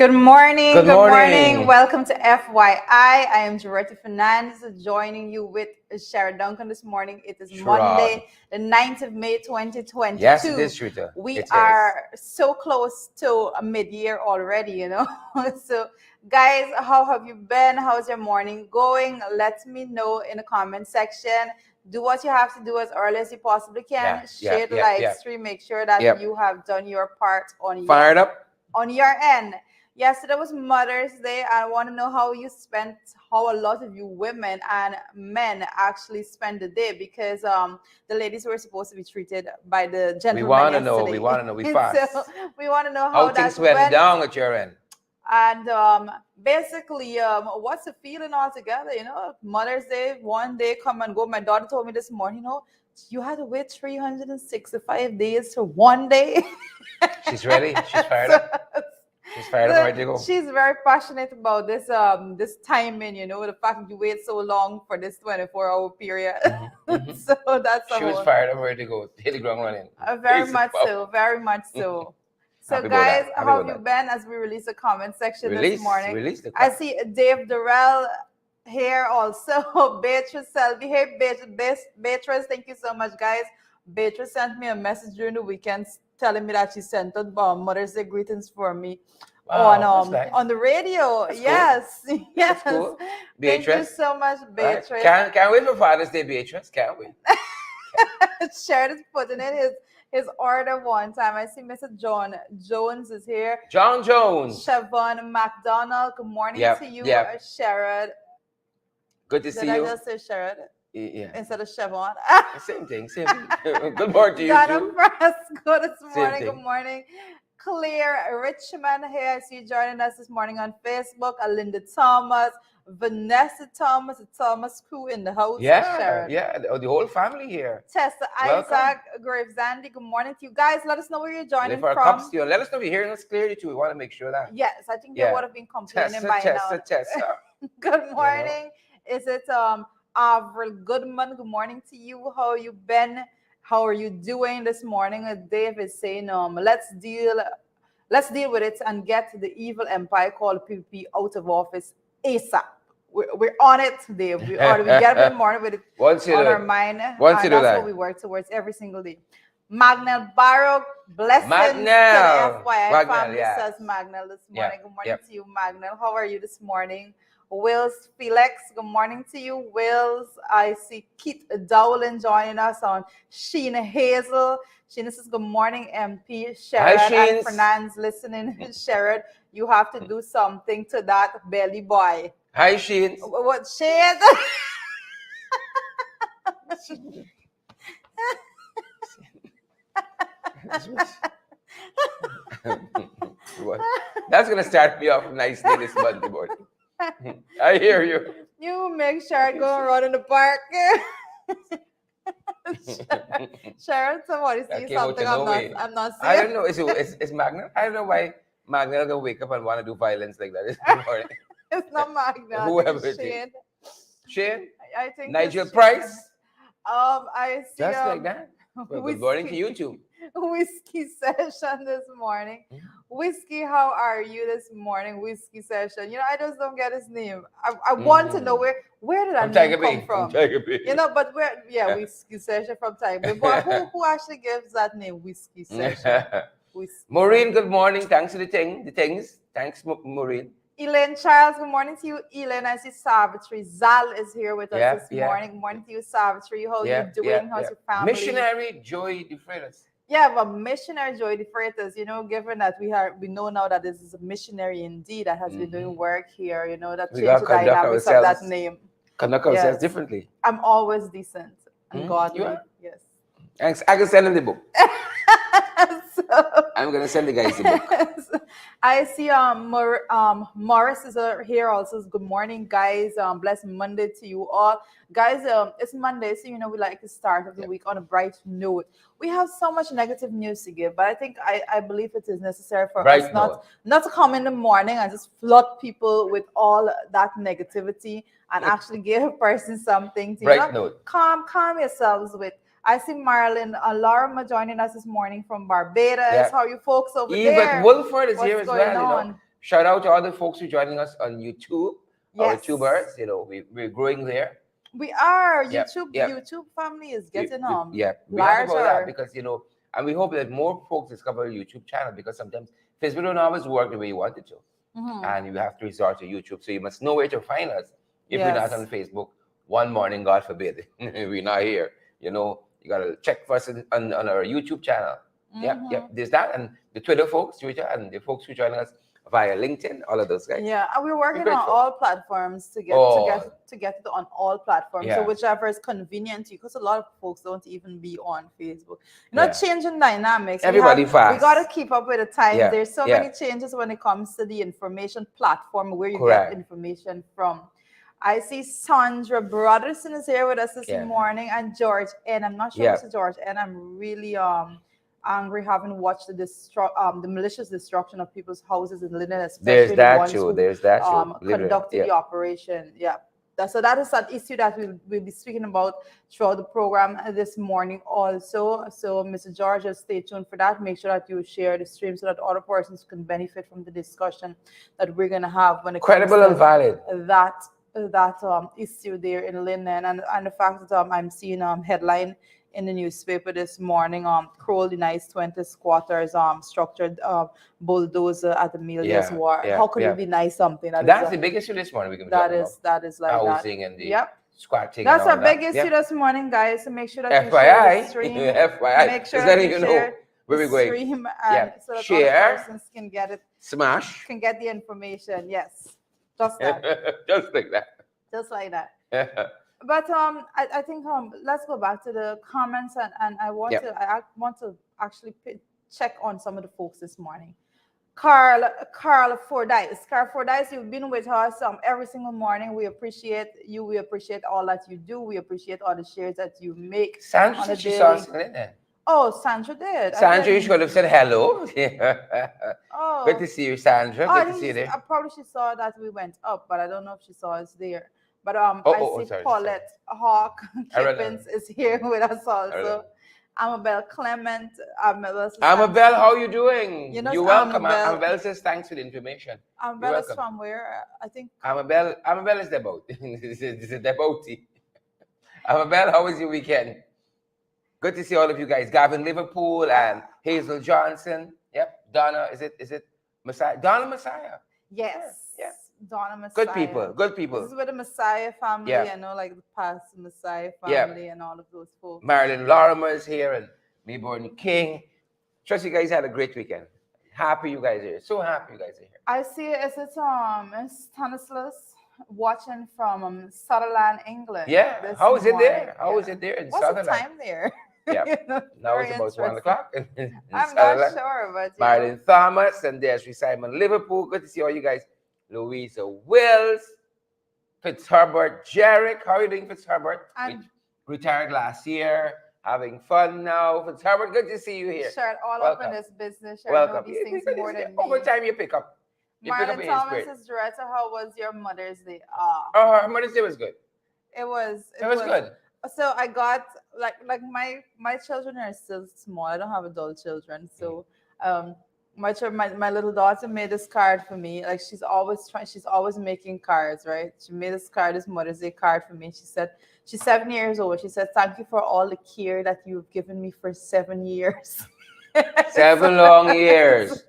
Good morning. Good Good morning. morning. Welcome to FYI. I am Jorette Fernandez joining you with Shara Duncan this morning. It is Monday, the 9th of May, 2022. Yes, it is, Rita. We are so close to a mid-year already, So, guys, how have you been? How's your morning going? Let me know in the comment section. Do what you have to do as early as you possibly can. Share the live stream. Make sure that you have done your part on your end. Yesterday was Mother's Day. I want to know how a lot of you women and men actually spend the day, because the ladies were supposed to be treated by the gentlemen. We want to know. We want to know. We fast. So we want to know how things went down at your end. And basically, what's the feeling altogether? Mother's Day, one day come and go. My daughter told me this morning, you had to wait 365 days for one day. She's ready. She's fired up. She's fired up, ready to go. She's very passionate about this this timing, the fact that you wait so long for this 24-hour period. Mm-hmm. So that's she was fired up, ready to go. Hit the ground running. Very much so. So guys, how have you been as we release a comment section this morning? I see Dave Durrell here also. Beatrice Selby. Hey, Beatrice, thank you so much, guys. Beatrice sent me a message during the weekend telling me that she sent out Mother's Day greetings for me on the radio. That's yes, cool. Yes. Cool. Thank you so much, Beatrice. Right. Can't wait for Father's Day, Beatrice. Can't wait. Shared is putting in his order one time. I see Mr. John Jones is here. John Jones. Siobhan McDonald. Good morning to you, Sherrod. Good to see you. Did I just say Sherrod? Yeah. Instead of Siobhan. Same thing. Good morning to you Donna too. Fresco this morning. Good morning. Claire Richmond here. I see you joining us this morning on Facebook. Alinda Thomas, Vanessa Thomas, the Thomas crew in the house. The whole family here. Tessa Isaac, Graves Andy. Good morning to you guys. Let us know where you're joining from. Let us know if you're hearing us clearly too. We want to make sure that. Yes, I think they would have been complaining by now. Tessa. Good morning. Is it Avril Goodman? Good morning to you. How you been? How are you doing this morning? Dave is saying, let's deal with it and get the evil empire called PPP out of office ASAP. We're on it, Dave. We get up in the morning with it on our mind. That's what we work towards every single day. Magnell Barrow, blessings to the FYI family, says Magnell this morning. Good morning to you, Magnell. How are you this morning? Wills Felix, good morning to you. Wills, I see Keith Dowling joining us on Sheena Hazel. Sheena says, good morning, MP. Sherrod and Fernandez listening. Sherrod, you have to do something to that belly boy. Hi, Sheen. What, Sheen? That's going to start me off nicely this Monday morning. I hear you. You make sure I go and run in the park. Sharon, somebody see something I'm not seeing. I don't know. It's Magna. I don't know why Magna gonna wake up and want to do violence like that. It's not Magna. Whoever it's it is. Shane? I think Nigel Price. I see. Just like that. Well, good morning to you too. Whiskey session this morning. Whiskey, how are you this morning? Whiskey session. I just don't get his name. I want to know where did that name come from? But Whiskey session from Tiger Bay. But who actually gives that name, Whiskey session? Maureen, good morning. Thanks for the things. Thanks, Maureen. Elaine Charles, good morning to you. Elaine, I see Savitri. Zal is here with us this morning. Good morning to you, Savitri. How are you doing? How's your family? Missionary Joy De Freitas. Yeah, but missionary Joy De Freitas, given that we know now that this is a missionary indeed that has been doing work here, that changed the dynamics of that name. Conduct ourselves differently. I'm always decent and godly. You are? Yes. Thanks. I can send him the book. I'm gonna send the guys the book. I see Morris is here also. Good morning, guys. Blessed Monday to you all. Guys, it's Monday, so we like to start of the week on a bright note. We have so much negative news to give, but I think I believe it is necessary for us not to come in the morning and just flood people with all that negativity and actually give a person something to calm yourselves with. I see Marilyn Lorimer joining us this morning from Barbados. How are you folks over there? Yvette Wolford is here as well. Shout out to all the folks who are joining us on YouTube, our Yes. tubers. We're growing there. We are. Yep, YouTube yep. YouTube family is We, getting we, yeah, we happy about that larger. because and we hope that more folks discover a YouTube channel because sometimes Facebook don't always work the way you want it to, Mhm. and you have to resort to YouTube. So you must know where to find us. If we're not Yes. on Facebook, one morning, God forbid, we're not here. You gotta check for us on our YouTube channel. Yep, Mhm. yep. There's that, and the Twitter folks, Twitter, and the folks who join us via LinkedIn, all of those guys. Yeah, and we're We're working on grateful. all platforms to get All, it on all platforms. So yeah, whichever is convenient to you, because a lot of folks don't even be on Facebook. yeah. Changing dynamics. Everybody We got to fast. keep up with the times. Yeah, There's so yeah. many changes when it comes to the information platform where you get Correct. information from. I see Sandra Brotherson is here with us this Yeah. morning, and George. And I'm not sure Yeah. what's George. And I'm really angry having watched the malicious destruction of people's houses in London, There's especially the that ones show. who There's that show. conducted Yeah. the operation. Yeah. So that is an issue that we'll be speaking about throughout the program this morning also. So Mr. George, just stay tuned for that. Make sure that you share the stream so that other persons can benefit from the discussion that we're going to have when it Credible comes and valid. to that issue there in Linden, and the fact that I'm seeing headline in the newspaper this morning, Kroll denies 20 squatters structured bulldozer at Amelia's Yeah. Ward. Yeah. How could Yeah. we deny something That's the biggest issue this morning we can be talking about. that is like that? Housing and the Yep. squatting That's and our all that. big issue Yeah. this morning, guys. So make sure that you share FYI. the stream. FYI. Make sure Just that letting you you know share where the we're going. stream, Yeah. and so that Share. other persons can get it, Smash. can get the information. Yes, just that, Just like that. just like that. But I think let's go back to the comments, and I want Yep. to I want to actually check on some of the folks this morning. Carl Fordyce, you've been with us every single morning. We appreciate you. We appreciate all that you do. We appreciate all the shares that you make Sandra on a said she saw daily. us in it. Oh, Sandra did. Sandra, you should have said hello. Oh, Good to see you, Sandra. oh, I Good to think see you there. probably she saw that we went up, but I don't know if she saw us there. But I see Sorry. Paulette Hawk I read Kippens is here with us also. that. Amabel Clement, Amabel, how are you doing? You know, You're welcome. Amabel- Amabel says thanks for the information. Amabel is welcome. from where? I think. Amabel is the boat. This is the devotee. Amabel, how was your weekend? Good to see all of you guys. Gavin Liverpool and Hazel Johnson. Yep. Donna, is it Messiah? Donna Messiah. Yes. Yeah. Donna Messiah. Good people. Good people. This is with the Messiah family. Yeah. I know, like the past Messiah Yeah. family and all of those folks. Marilyn Lorimer is here and Mayborn King. Trust you guys had a great weekend. Happy you guys are here. So happy you guys are here. I see it's Stanislas watching from Sutherland, England. Yeah. this How is it morning. there? How Yeah. is it there in What's Sutherland? the time there? Yeah. You know, Now very it's about 1 interesting. o'clock. in I'm Sutherland. not sure, but Marilyn Thomas and there's Simon Liverpool. Good to see all you guys. Louisa Wills, Fitzherbert Jarek. How are you doing, Fitzherbert? And- Retired last year. Having fun now. Fitzherbert, good to see you here. Shared all Welcome. up in this business. Shared Welcome. know these things more than Over me. time you pick up. You pick up Marlon in your Thomas spirit. is director. How was your Mother's Day? Oh, her Mother's Day was good. It was good. So I got like my children are still small. I don't have adult children. So my little daughter made this card for me. Like she's always making cards, right? She made this card, this Mother's Day card for me. She said, she's 7 years old. She said, "Thank you for all the care that you've given me for 7 years." 7 long years.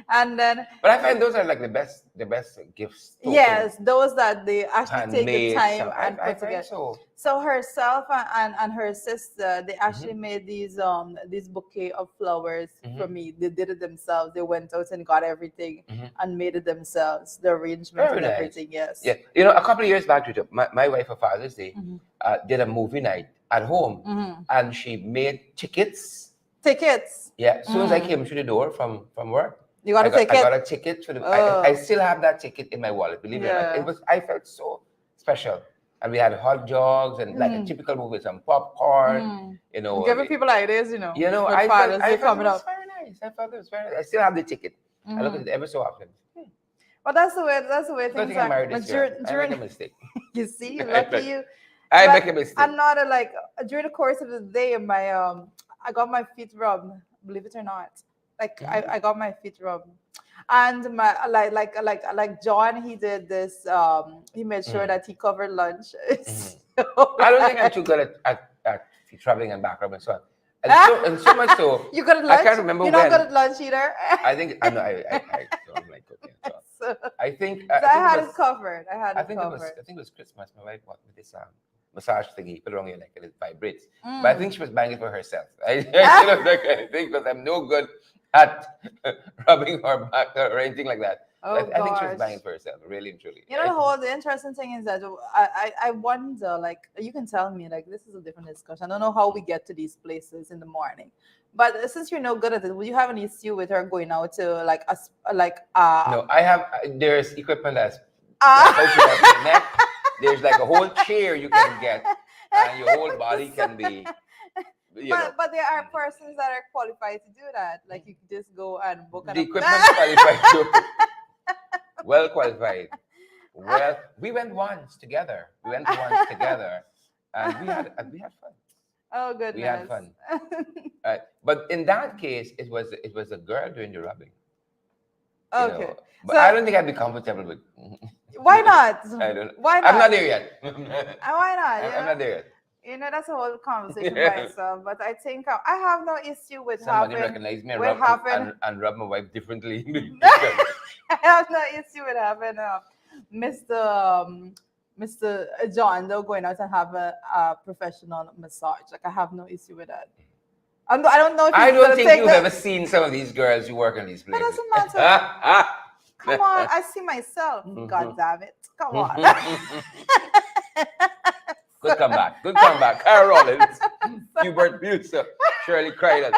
And then, But I find those are like the best gifts. yes, those that they actually take the Handmade time stuff. and I put find together. so. So herself and her sister, they actually made these bouquet of flowers for me. They did it themselves. They went out and got everything and made it themselves. The arrangement Very and nice. everything. Yes. Yeah, a couple of years back, Twitter, my wife for Father's Day did a movie night at home, and she made tickets. Tickets. Yeah, as soon as I came through the door from work, You got a I ticket. got a ticket for the. I still have that ticket in my wallet. Believe it or not, I felt so special, and we had hot dogs and like a typical movie, some popcorn. Giving people ideas, I Good felt, Father's Day it coming was up. very nice. I felt it was very nice. I still have the ticket. I look at it ever so often. Well, that's the way. Don't things think I are. married But this girl. I during make a mistake. you see, lucky you. I But make a mistake. another during the course of the day, I got my feet rubbed. Believe it or not, Like I got my feet rubbed. And my like John, he did this. He made sure that he covered lunch. So I don't think I'm too good at feet rubbing and back rubbing, so on. And so much so, you good at I lunch? can't remember You're not good when. at lunch either. I think I know I don't like cooking. So So, I so I think had it it was covered. I had I it think it was covered. I think it was Christmas. My wife bought me this massage thingy, put it on your neck and it vibrates. But I Mm. think she was buying it for herself. I should have done anything because I'm no good at rubbing her back or anything like that. So Oh I think she was gosh. buying it for herself, really and truly. You know, the interesting thing is that I wonder, like, you can tell me, like, this is a different discussion. I don't know how we get to these places in the morning, but since you're no good at it, will you have an issue with her going out to like No, I have. There's equipment that's uh pouches up your neck. There's like a whole chair you can get, and your whole body can be, you know. but there are persons that are qualified to do that. Like you could just go and book an The equipment's qualified too. Well qualified. Well, we went once together. We went once together, and we had fun. Oh We had goodness. fun. But in that case, it was a girl doing the rubbing. You Okay. know. But So I don't think I'd be comfortable with. why not? I don't. Why I'm not not? there yet. Why not? I'm not there yet. You know, that's a whole conversation by itself. But I think I have no issue with Somebody having recognized me and with rub, having and rub my wife differently. I have no issue with having Mr. John though going out and have a professional massage. Like I have no issue with that. I don't know if I he's don't gonna think take you've the. ever seen some of these girls who work in these That places. doesn't matter. Come on, I see myself. God damn it! Come on. Good comeback. Good comeback. Carol Rollins, Hubert Buser, Shirley Crichton,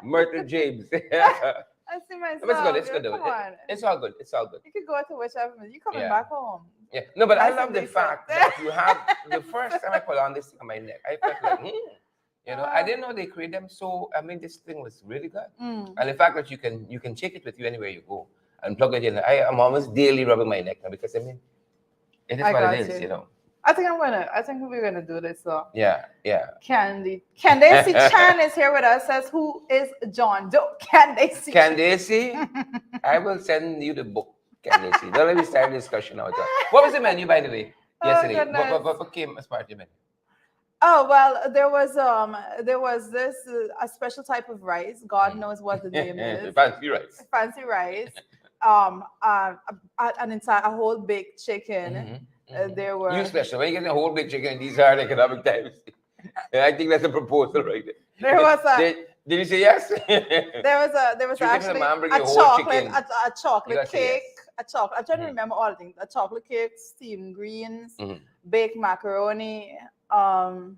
Myrtle James. I see myself. It's good. It's good. Come on. It's all good. It's all good. You could go to whichever. You coming Yeah. back home. Yeah. No, but I Nice love and the decent. fact that you have the first time I put on this thing on my neck, I felt like, you know, I didn't know they create them so. I mean, this thing was really good, Mm. and the fact that you can take it with you anywhere you go and plug it in. I am almost daily rubbing my neck now because I mean, it is I what got it is, you. you know. I think we're gonna do this. So Yeah, yeah. Candace Chan is here with us. Says who is John Doe? Candace. Candace, I will send you the book, Candace. Don't let me start the discussion now. What was the menu, by the way, Oh, yesterday? goodness. What came as part of the menu? Oh well, there was this a special type of rice. God knows what the name is. Fancy rice. Fancy rice. A whole baked chicken. There were You special. When you get a whole big chicken in these hard economic times, I think that's a proposal right there. there was a Did you say yes? there was Should we give actually them a hamburger, a a whole chocolate chicken? a You chocolate gotta say cake. yes. A chocolate. I'm trying to Mhm. remember all the things. A chocolate cake, steamed greens, Mhm. baked macaroni, and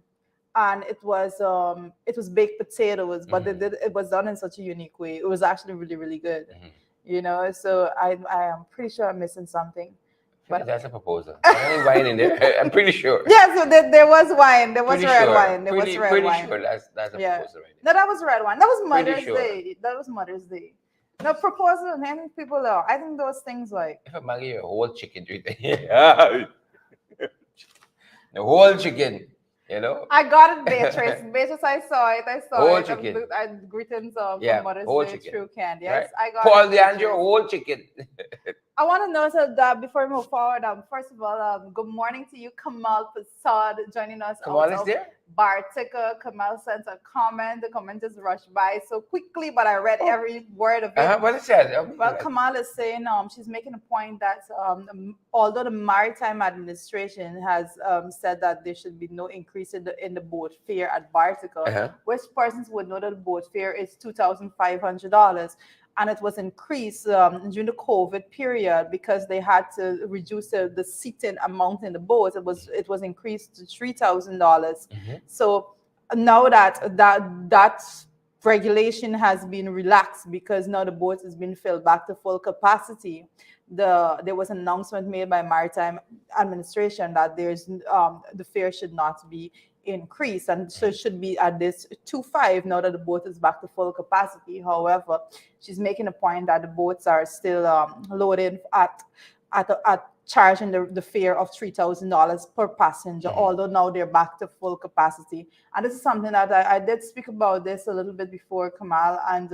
it was baked potatoes, but it was done in such a unique way. It was actually really, really good. Mhm. You know, so I am pretty sure I'm missing something. But That's a proposal. Any wine in there? I'm pretty sure. yeah, so there was wine. There was Pretty red sure. wine. There was red Pretty wine. sure that's a Yeah. proposal right No, that was red wine. That was Pretty Mother's sure. Day. That was Mother's Day. No proposal and handing people out. I think those things like there. If I give you a whole chicken, the whole chicken, you know? I got it, Beatrice. Beatrice, I saw it. I saw Whole it. chicken. I greetings Yeah, for Mother's whole Day chicken. through Candy. Right? Yes, I got Paul it. DeAndre, Beatrice. whole chicken. I want to know that before we move forward. First of all, good morning to you, Kamal Fasad, joining us. Kamal out is of there? Bartica. Kamal sent a comment. The comment just rushed by so quickly, but I read every word of it. What is that? Well, Kamal is saying she's making a point that although the Maritime Administration has said that there should be no increase in the boat fare at Bartica, which persons would know that the boat fare is $2,500. And it was increased during the COVID period because they had to reduce the seating amount in the boat. It was increased to $3,000. So now that regulation has been relaxed because now the boat has been filled back to full capacity. There was an announcement made by Maritime Administration that the fare should not be increased, and so it should be at this 2.5 now that the boat is back to full capacity. However, she's making a point that the boats are still loaded at charging the fare of $3,000 per passenger, although now they're back to full capacity. And this is something that I did speak about this a little bit before, Kamal, and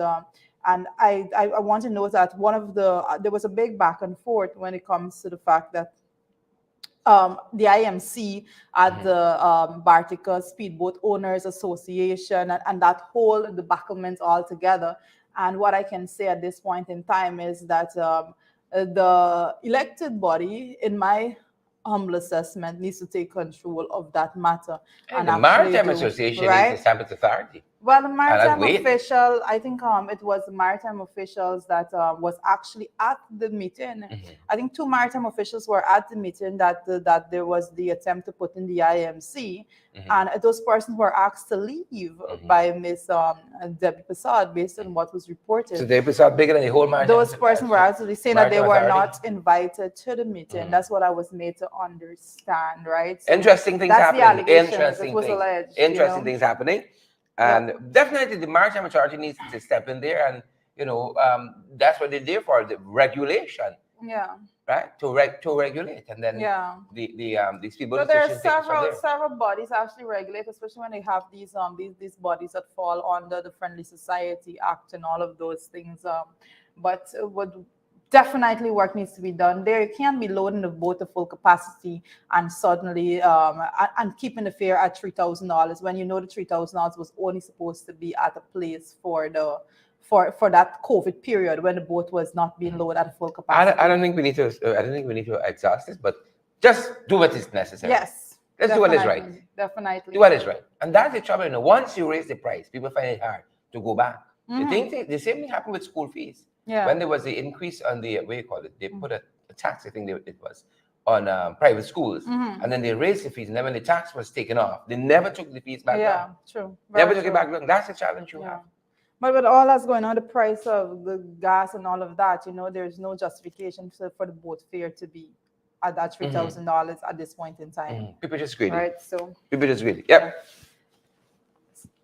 And I want to note that one of there was a big back and forth when it comes to the fact that the IMC at Mhm. the Bartica Speedboat Owners Association, and that whole debacle all together. And what I can say at this point in time is that the elected body, in my humble assessment, needs to take control of that matter And and the actually Maritime do Association needs to right. stamp its authority. Well, the And let's maritime wait. official, I think it was the maritime officials that was actually at the meeting. Mhm. I think two maritime officials were at the meeting that there was the attempt to put in the IMC, Mhm. and those persons were asked to leave Mhm. by Miss Debbie Prasad based on what was So reported. the episode bigger than the whole Those persons were actually saying that they Maritime were Authority. not invited to the meeting. Mhm. That's what I was made to understand, right? So Interesting things that's the happening. allegations. It was alleged, Interesting things happening, Yep. and definitely the Maritime Authority needs to step in there, and that's what they're there for, the regulation, Yeah. right? To regulate, and then Yeah. the speedboat So there are association takes it from there. several bodies actually regulate, especially when they have these bodies that fall under the Friendly Society Act and all of those things. But what definitely work needs to be done. There can be loading the boat to full capacity and suddenly and keeping the fare at $3,000 when you know the $3,000 was only supposed to be at a place for the for that COVID period when the boat was not being loaded at full I capacity. don't think we need to. I don't think we need to exhaust this, but just do what is necessary. Yes, Let's do what is right. definitely, Do definitely. what is right, and that's the trouble. Once you raise the price, people find it hard to go back. The same thing happened with school fees. Yeah. When there was the increase on the what do you call it? They put a tax. I think it was on private schools, and then they raised the fees. And then when the tax was taken off, they never took the fees back Yeah, down. true. Never Very took it true. back down. That's the challenge you Yeah. have. But with all that's going on, the price of the gas and all of that, there's no justification for the boat fare to be at that $3,000 at this point in time. People just greedy. Right. So People just greedy. yeah. Yep.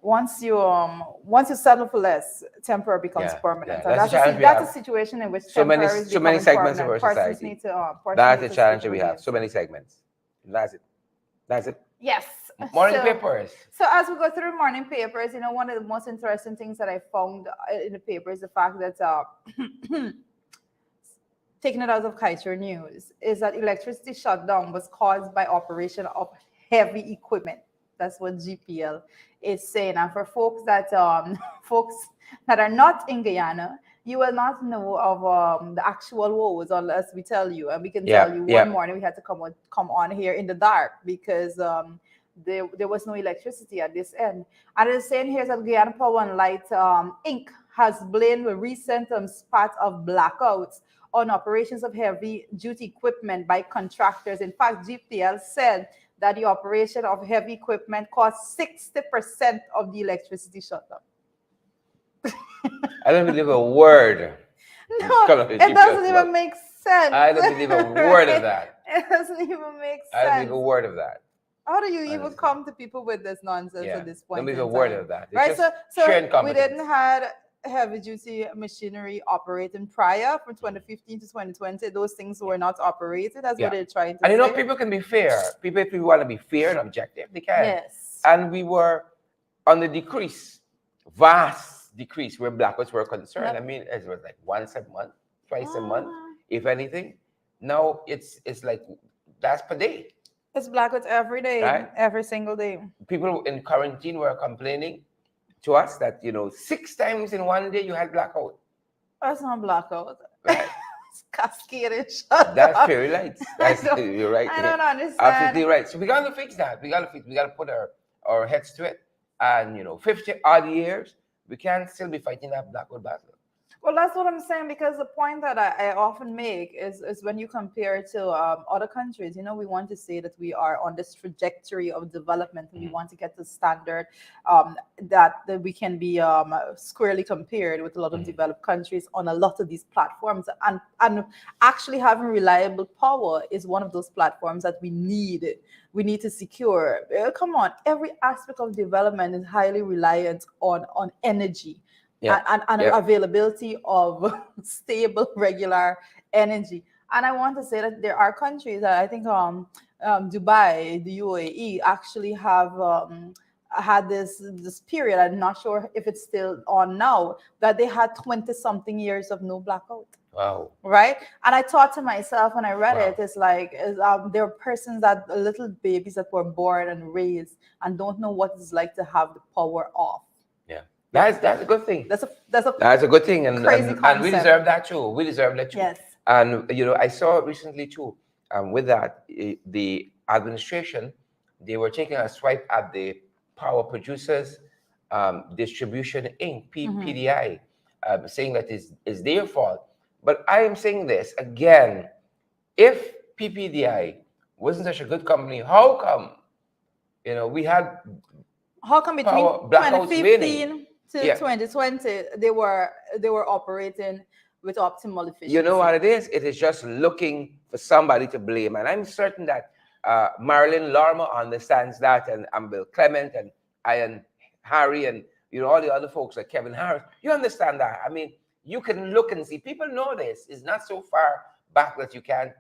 Once you settle for less, temporary becomes Yeah. permanent. Yeah. And That's the challenge we that's a have. situation in which So temporary is many becoming segments of permanent. our Persons society. need to That's need the to challenge speak that we have. So against it. many segments. That's it. That's it. Yes. Morning So papers. So as we go through morning papers, one of the most interesting things that I found in the paper is the fact that, taking it out of Kaiser News, is that electricity shutdown was caused by operation of heavy equipment. That's what GPL is saying. And for folks that folks that are not in Guyana, you will not know of the actual woes unless we tell you. And we can tell you one morning we had to come on here in the dark because there was no electricity at this end. And it's saying here that Guyana Power and Light Inc. has blamed the recent spate of blackouts on operations of heavy duty equipment by contractors. In fact, GPL said that the operation of heavy equipment caused 60% of the electricity shutdown. I don't believe a word. No, it doesn't even make sense. I don't believe a word of that. It doesn't even make sense. I don't believe a word of that. How do you even come to people with this nonsense at this point? Don't believe in a word time? of that. It's Right? just So sheer we incompetence. didn't had heavy duty machinery operating prior from 2015 to 2020. Those things were not operated. That's what they're trying to say. And people can be fair. People, if people want to be fair and objective, they can. Yes. And we were on the decrease, vast decrease where blackouts were concerned. Yep. I mean, it was like once a month, twice a month, if anything. Now it's like that's per day. It's blackouts every day, right? Every single day. People in quarantine were complaining to us that 6 times in one day you had blackout. That's not blackout. Right. It's cascaded shutdown. That's fairy lights. You're right. I don't understand. Absolutely right. So we got to fix that. We got to put our heads to it. And 50 odd years, we can't still be fighting that blackout battle. Well, that's what I'm saying, because the point that I often make is when you compare to other countries, we want to say that we are on this trajectory of development, and we want to get to standard that we can be squarely compared with a lot of developed countries on a lot of these platforms. And actually having reliable power is one of those platforms that we need. We need to secure. Come on, every aspect of development is highly reliant on energy. And availability of stable, regular energy. And I want to say that there are countries that I think Dubai, the UAE, actually have had this period. I'm not sure if it's still on now, that they had 20 something years of no blackout. Wow. Right. And I thought to myself when I read it, Wow. it's like there are persons that little babies that were born and raised and don't know what it's like to have the power off. Yeah. Yeah. That's a good thing. That's a That's a good thing, crazy and we concept. deserve that too. We deserve that too. Yes. And I saw recently too. With that, the administration, they were taking a swipe at the Power Producers Distribution Inc. PDI, saying that is their fault. But I am saying this again: if PPDI wasn't such a good company, how come we had How come between power blackouts raining? 2015 to Yeah. 2020 they were operating with optimal You know efficiency? what it is? It is just looking for somebody to blame. And I'm certain that Marilyn Lorimer understands that, and Bill Clement, and Ian Harry, and all the other folks like Kevin Harris. You understand that? I mean, you can look and see. People know this. It's not so far back that you can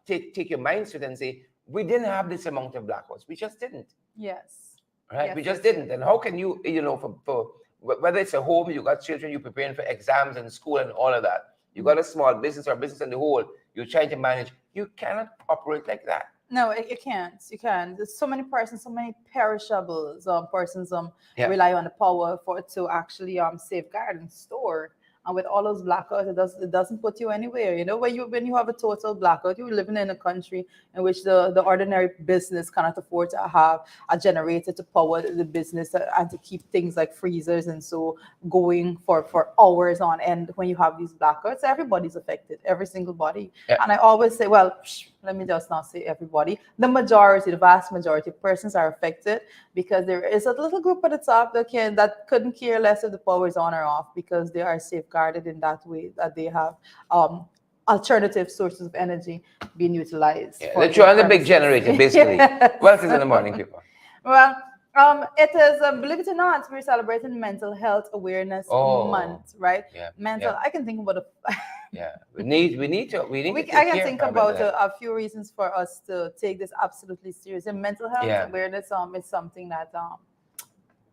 take your mind to it and say, we didn't have this amount of blackouts. We just didn't. Yes. Right? Yes, We just yes, didn't. And how can you, for whether it's a home, you got children, you're preparing for exams and school and all of that. You got a small business or business in the whole, you're trying to manage. You cannot operate like that. No, you can't. You can't. There's so many persons, so many perishables. Persons Yeah. rely on the power for to actually safeguard and store. And with all those blackouts, it doesn't put you anywhere. When you have a total blackout, you're living in a country in which the ordinary business cannot afford to have a generator to power the business and to keep things like freezers and so going for hours on end. When you have these blackouts, everybody's affected, every single body. Yeah. And I always say, well, let me just not say everybody. The vast majority of persons are affected because there is a little group at the top that couldn't care less if the power is on or off because they are safeguarded in that way that they have alternative sources of energy being utilized. Yeah, For they're their throwing the big premises. generator, basically. Yes. Well, it is in the morning, people. Well, it is, believe it or not, we're celebrating Mental Health Awareness Oh, Month, right? yeah, Mental. yeah. I can think about Yeah, we need to take I can care think of our mental about health. a few reasons for us to take this absolutely serious. And mental health Yeah. awareness is something that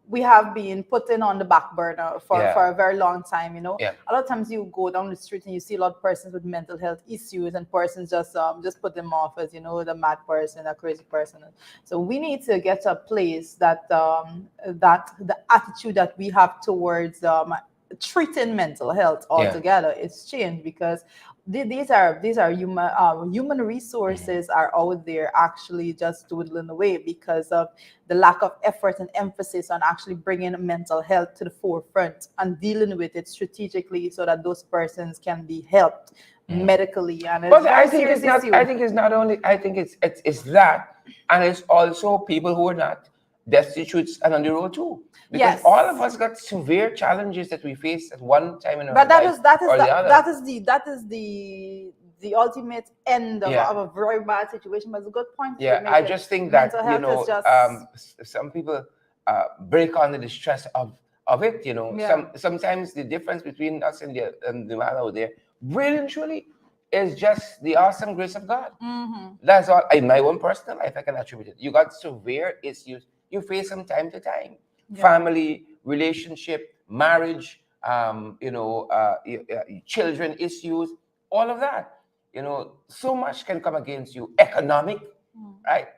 we have been putting on the back burner for Yeah. a very long time. Yeah. A lot of times you go down the street and you see a lot of persons with mental health issues, and persons just put them off as the mad person, a crazy person. So we need to get to a place that that the attitude that we have towards treating mental health Yeah. altogether is changed, because these are human resources are out there actually just dwindling away because of the lack of effort and emphasis on actually bringing mental health to the forefront and dealing with it strategically so that those persons can be helped medically. And it's But a I very think serious it's not. issue. I think it's not only. I think it's that, and it's also people who are not destitute and on the road too. Because Yes. all of us got severe challenges that we face at one time in our But life or the other. that is the ultimate end of, Yeah. of a very bad situation. But it's a good point. Yeah, you're I making. just think that Mental health is just some people break under the stress of it. Yeah. Sometimes the difference between us and the man out there, really and truly, is just the awesome grace of God. That's all. In my own personal life, I can attribute it. You got severe issues you face from time to time: family, relationship, marriage, children issues, all of that. So much can come against you. Economic, right?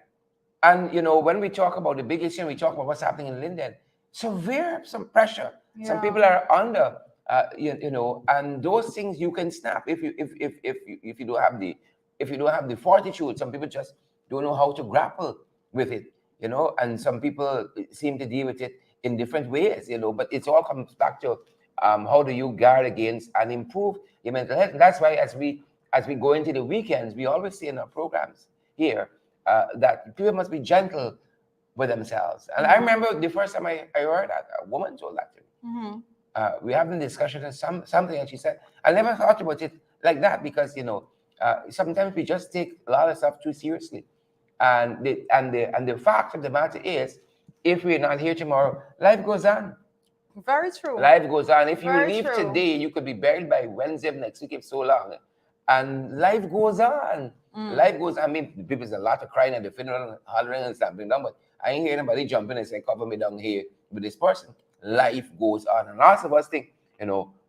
And when we talk about the big issue, we talk about what's happening in Linden. Severe, some pressure. Some people are under, and those things you can snap if you don't have the fortitude. Some people just don't know how to grapple with it, and some people seem to deal with it in different ways, But it all comes back to how do you guard against and improve your mental health. And that's why as we go into the weekends, we always say in our programs here that people must be gentle with themselves. And I remember the first time I heard that, a woman told that to me. We having a discussion and something, and she said, I never thought about it like that because sometimes we just take a lot of stuff too seriously. And the fact of the matter is, if we're not here tomorrow, life goes on. Very true. Life goes on. If you Very leave true. today, you could be buried by Wednesday of next week if so long. And life goes on. Life goes on. I mean, there's a lot of crying at the funeral, hollering and stuff being done, but I ain't hear anybody jumping and say, cover me down here with this person. Life goes on. And lots of us think,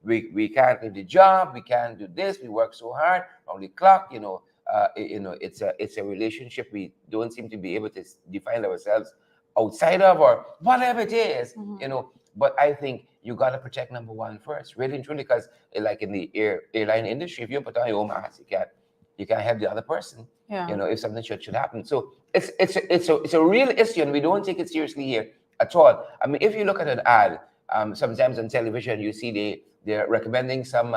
we can't leave the job, we can't do this, we work so hard on the clock, it's a relationship we don't seem to be able to define ourselves outside of, or whatever it is, But I think you got to protect number one first, really and truly, because like in the airline industry, if you put on your own mask, you can't help the other person. If something should happen. So it's a real issue, and we don't take it seriously here at all. I mean, if you look at an ad, sometimes on television, you see they're recommending some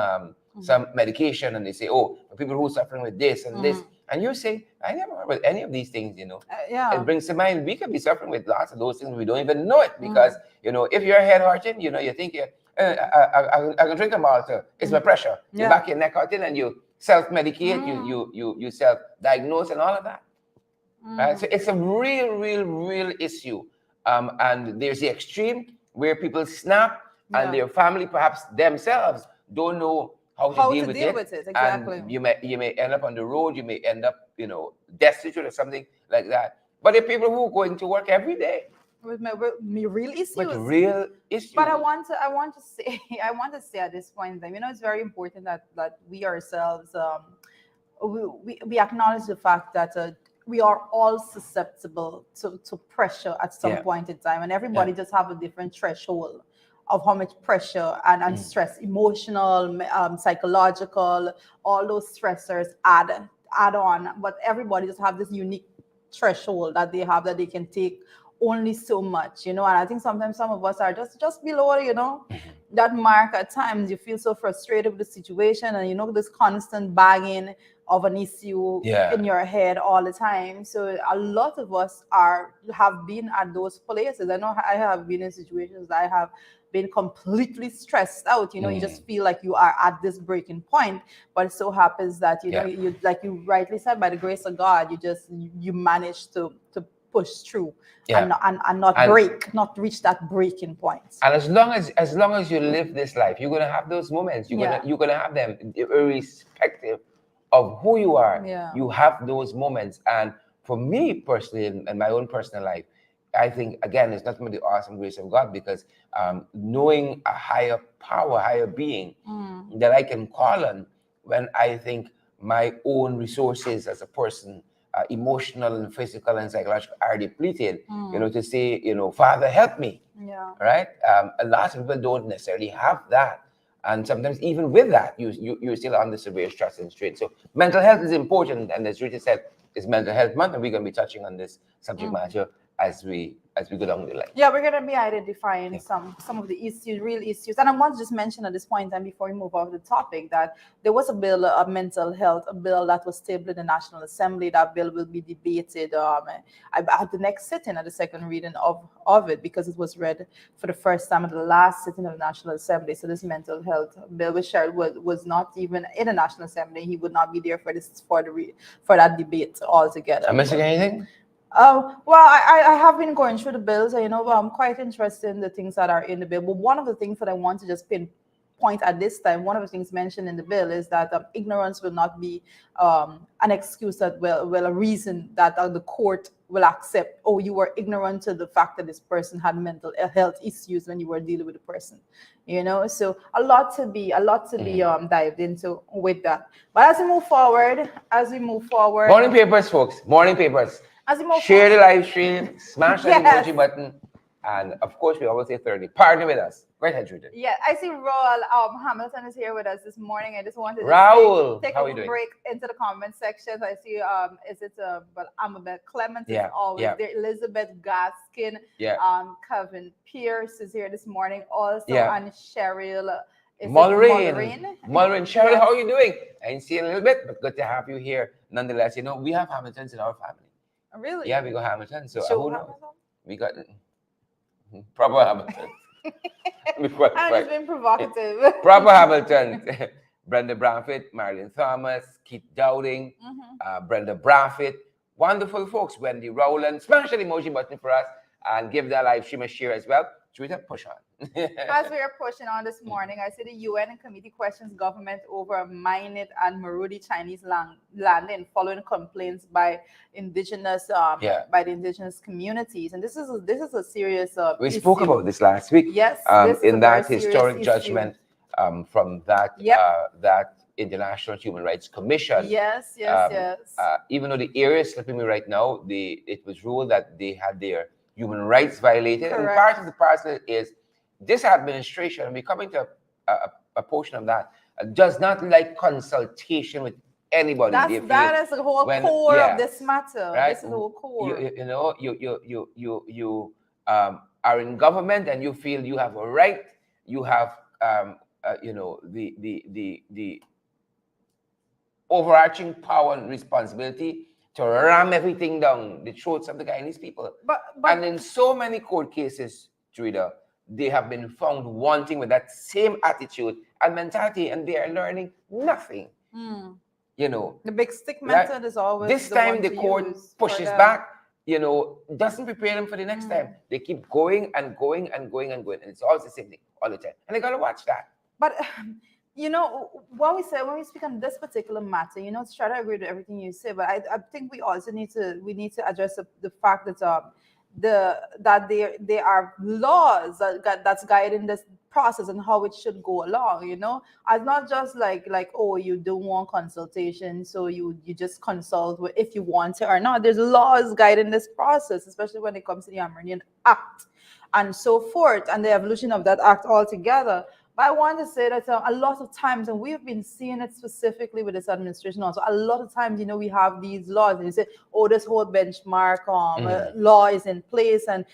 medication, and they say, oh, for people who are suffering with this and this, and you say, I never heard about any of these things. It brings to mind we could be suffering with lots of those things, we don't even know it, because if you're head hurting, you think I can drink a Malta, it's my pressure. You back your neck hurting, and you self-medicate, you self-diagnose and all of that. Right? So it's a real issue. And there's the extreme where people snap, and their family, perhaps themselves, don't know how to deal with it. Exactly. And you may end up on the road, you may end up, destitute or something like that. But there are people who are going to work every day with real issues. with real issues. But I want to say at this point in time, it's very important that we ourselves we acknowledge the fact that we are all susceptible to pressure at some point in time, and everybody just have a different threshold of how much pressure and stress, emotional, psychological, all those stressors add on. But everybody just have this unique threshold that they have, that they can take only so much, and I think sometimes some of us are just below, that mark. At times you feel so frustrated with the situation, and this constant bagging of an issue in your head all the time. So a lot of us have been at those places. I know I have been in situations that I have been completely stressed out. You just feel like you are at this breaking point, but it so happens that you, like you rightly said, by the grace of God, you manage to push through and not reach that breaking point. And as long as you live this life, you're gonna have those moments. You're gonna have them, irrespective of who you are. You have those moments. And for me personally, in my own personal life, I think, again, it's nothing but the awesome grace of God, because knowing a higher power, higher being that I can call on when I think my own resources as a person, emotional and physical and psychological, are depleted, to say, Father, help me. Right? A lot of people don't necessarily have that. And sometimes even with that, you're still under severe stress and strain. So mental health is important. And as Rita said, it's Mental Health Month, and we're going to be touching on this subject matter as we go down the line. Yeah, we're going to be identifying some of the issues, real issues. And I want to just mention at this point in time, before we move off the topic, that there was a bill, a mental health, a bill that was tabled in the National Assembly. That bill will be debated at the next sitting, at the second reading of it, because it was read for the first time at the last sitting of the National Assembly. So this mental health bill, which was not even in the National Assembly. He would not be there for that debate altogether. Am I missing anything? Well, I have been going through the bills. I'm quite interested in the things that are in the bill. But one of the things that I want to just pinpoint at this time, one of the things mentioned in the bill is that ignorance will not be an excuse that a reason that the court will accept. Oh, you were ignorant to the fact that this person had mental health issues when you were dealing with the person. So a lot to be dived into with that. But as we move forward, Morning papers, folks. Morning papers. Share the live stream, smash that emoji button, and of course, we always say 30. Partner with us. Go ahead, Judith. Yeah, I see Raul Hamilton is here with us this morning. I just wanted to take a break into the comment section. I see, Amabel Clement is always there. Elizabeth Gaskin, Kevin Pierce is here this morning also, and Cheryl. Mulrain, Cheryl, how are you doing? I didn't see you a little bit, but good to have you here. Nonetheless, we have Hamiltons in our family. Really? Yeah, we got Hamilton. So who knows? We got proper Hamilton. And it's been provocative. Proper Hamilton. Brenda Bramfitt, Marilyn Thomas, Keith Dowding, Brenda Bramfitt. Wonderful folks. Wendy Rowland. Smash the emoji button for us and give that live stream a share as well. Twitter, push on. As we are pushing on this morning, I see the UN committee questions government over Minot and Marudi Chinese landing following complaints Yeah. by the indigenous communities, and this is a serious We spoke issue. about this last week. Yes, this is a In very that serious historic issue. judgment from Yep. that International Human Rights Commission. Yes, Even though the area is slipping me right now, it was ruled that they had their human rights violated. Correct. And part of the process is this administration, and we're coming to a portion of that, does not like consultation with anybody. that is the whole core of this matter. Right? This is the whole core. You are in government and you feel you have a right, you have the overarching power and responsibility to ram everything down the throats of the Guyanese people. But and in so many court cases, Trina, they have been found wanting with that same attitude and mentality, and they are learning nothing. The big stick method is always this time the court pushes back, doesn't prepare them for the next time. They keep going and going and going and going, and it's always the same thing all the time, and they gotta watch that. But what we say when we speak on this particular matter, to try to agree with everything you say, but I think we also need to address the fact that that there are laws that's guiding this process and how it should go along. It's not just like oh, you don't want consultation, so you just consult if you want it or not. There's laws guiding this process, especially when it comes to the Amerindian Act and so forth, and the evolution of that act altogether. But I want to say that a lot of times, and we've been seeing it specifically with this administration also, a lot of times, we have these laws and you say, oh, this whole benchmark law is in place and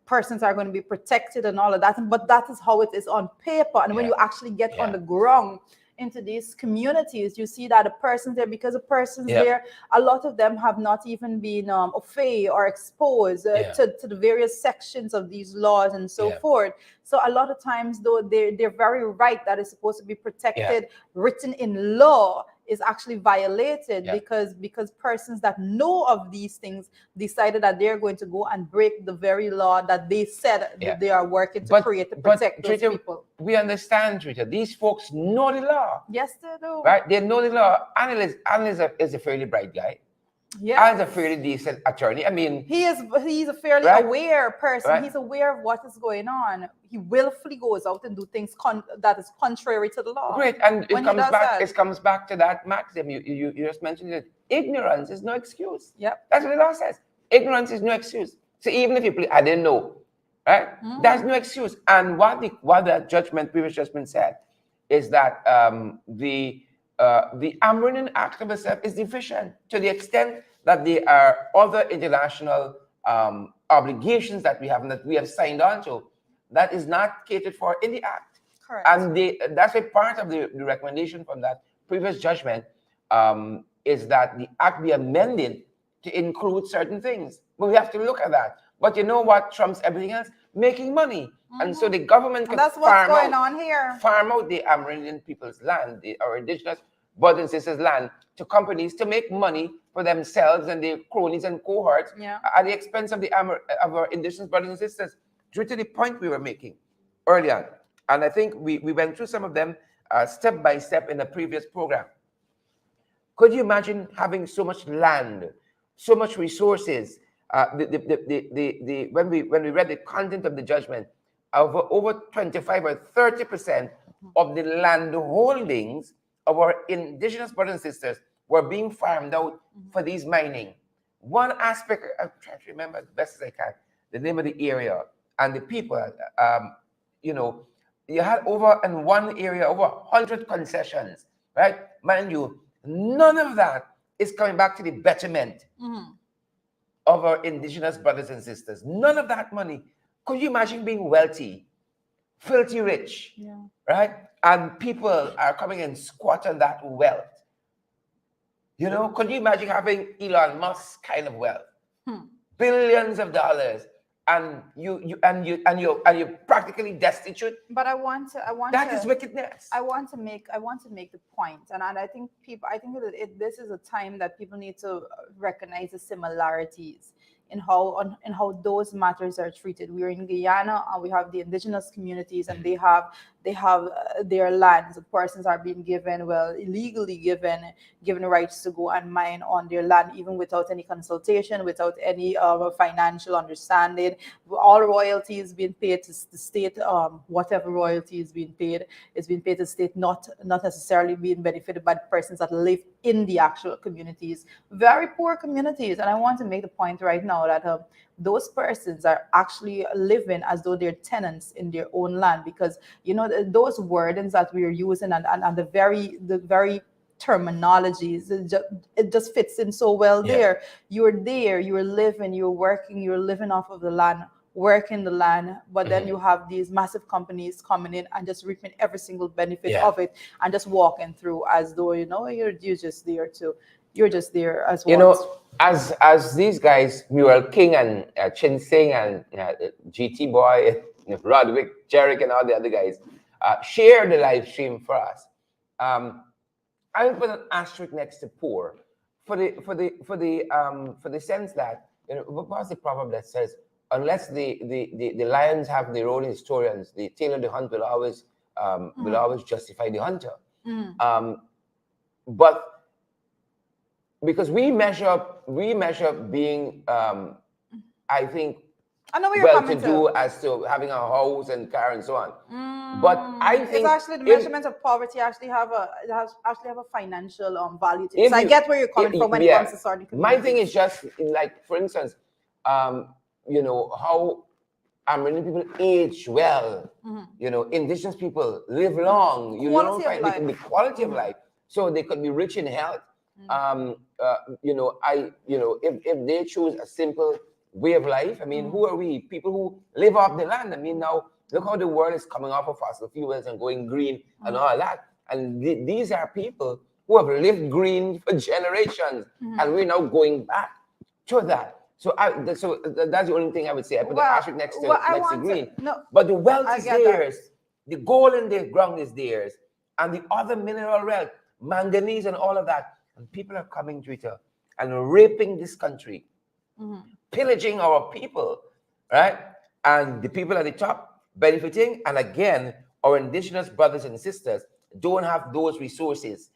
persons are going to be protected and all of that. But that is how it is on paper. And when you actually get on the ground into these communities, you see that the persons there, because the persons there, a lot of them have not even been afraid or exposed to the various sections of these laws and so forth. So a lot of times, though, they're very right that is supposed to be protected, written in law, is actually violated because persons that know of these things decided that they're going to go and break the very law that they said that they are working to create to protect those people. We understand, Rita. These folks know the law. Yes, they do. Right? They know the law. Anil is a fairly bright guy. Yeah, He's a fairly decent attorney. I mean, he's a fairly aware person. Right? He's aware of what is going on. He willfully goes out and do things that is contrary to the law. Great, and it comes back to that maxim you just mentioned it. Ignorance is no excuse. Yep, that's what the law says. Ignorance is no excuse. So even if you play, I didn't know, right? That's no excuse. And what the previous judgment said, is that the Amerindian Act of itself is deficient to the extent that there are other international obligations that we have signed on to that is not catered for in the Act. Correct. And that's a part of the recommendation from that previous judgment is that the Act be amended to include certain things. But we have to look at that. But you know what trumps everything else? Making money. And so the government could that's what's going on here. Farm out the Amerindian people's land, our indigenous brothers and sisters' land, to companies to make money for themselves and their cronies and cohorts at the expense of our indigenous brothers and sisters. Due to the point we were making earlier, and I think we went through some of them step by step in the previous program. Could you imagine having so much land, so much resources? When we read the content of the judgment, over 25 or 30% of the land holdings of our indigenous brothers and sisters were being farmed out for these mining. One aspect, I'm trying to remember as best as I can, the name of the area and the people, you had over in one area, over 100 concessions, right? Mind you, none of that is coming back to the betterment of our indigenous brothers and sisters. None of that money. Could you imagine being wealthy, filthy rich, right? And people are coming and squat on that wealth. Could you imagine having Elon Musk kind of wealth? Billions of dollars, and you're practically destitute. But I want that is wickedness. I want to make the point, and I think that this is a time that people need to recognize the similarities in how those matters are treated. We're in Guyana, and we have the indigenous communities, and they have their lands. The persons are being given, well, illegally given rights to go and mine on their land, even without any consultation, without any financial understanding. All royalty is being paid to the state. Whatever royalty is being paid is being paid to the state, not necessarily being benefited by the persons that live in the actual communities. Very poor communities. And I want to make the point right now that those persons are actually living as though they're tenants in their own land, because those wordings that we're using, and the very terminologies, it just fits in so well. Yeah. There, you're living, you're working, you're living off of the land, working the land, but then Mhm. you have these massive companies coming in and just reaping every single benefit Yeah. of it, and just walking through as though you're just there to you're just there as You what. know, as these guys, Mural King and Chin Sing and GT Boy, Roderick, Jerick, and all the other guys, share the live stream for us. Um, I will put an asterisk next to poor for the sense that, what was the proverb that says, unless the lions have their own historians, the tail of the hunt will always justify the hunter. Mm. But because we measure up being, I think, I know where you're well coming to to. do as to having a house and car and so on. But I It's think actually the if measurement of poverty actually have a financial value to it. if So I you get where you're coming from when it yeah, comes to certain my thing communities. is just like, for instance, how many people age well. Indigenous people live long. You don't Quality of find life. the quality of life, so they could be rich in health. If they choose a simple way of life, I mean, who are we? People who live off the land. I mean, now look how the world is coming off of fossil fuels and going green and all that. And these are people who have lived green for generations, and we're now going back to that. So that's the only thing I would say. I put the Well, asterisk next to well, I next to want to green. no. But the wealth I is get that. theirs. The gold in the ground is theirs, and the other mineral wealth, manganese and all of that. And people are coming to it and raping this country, pillaging our people, right? And the people at the top benefiting. And again, our indigenous brothers and sisters don't have those resources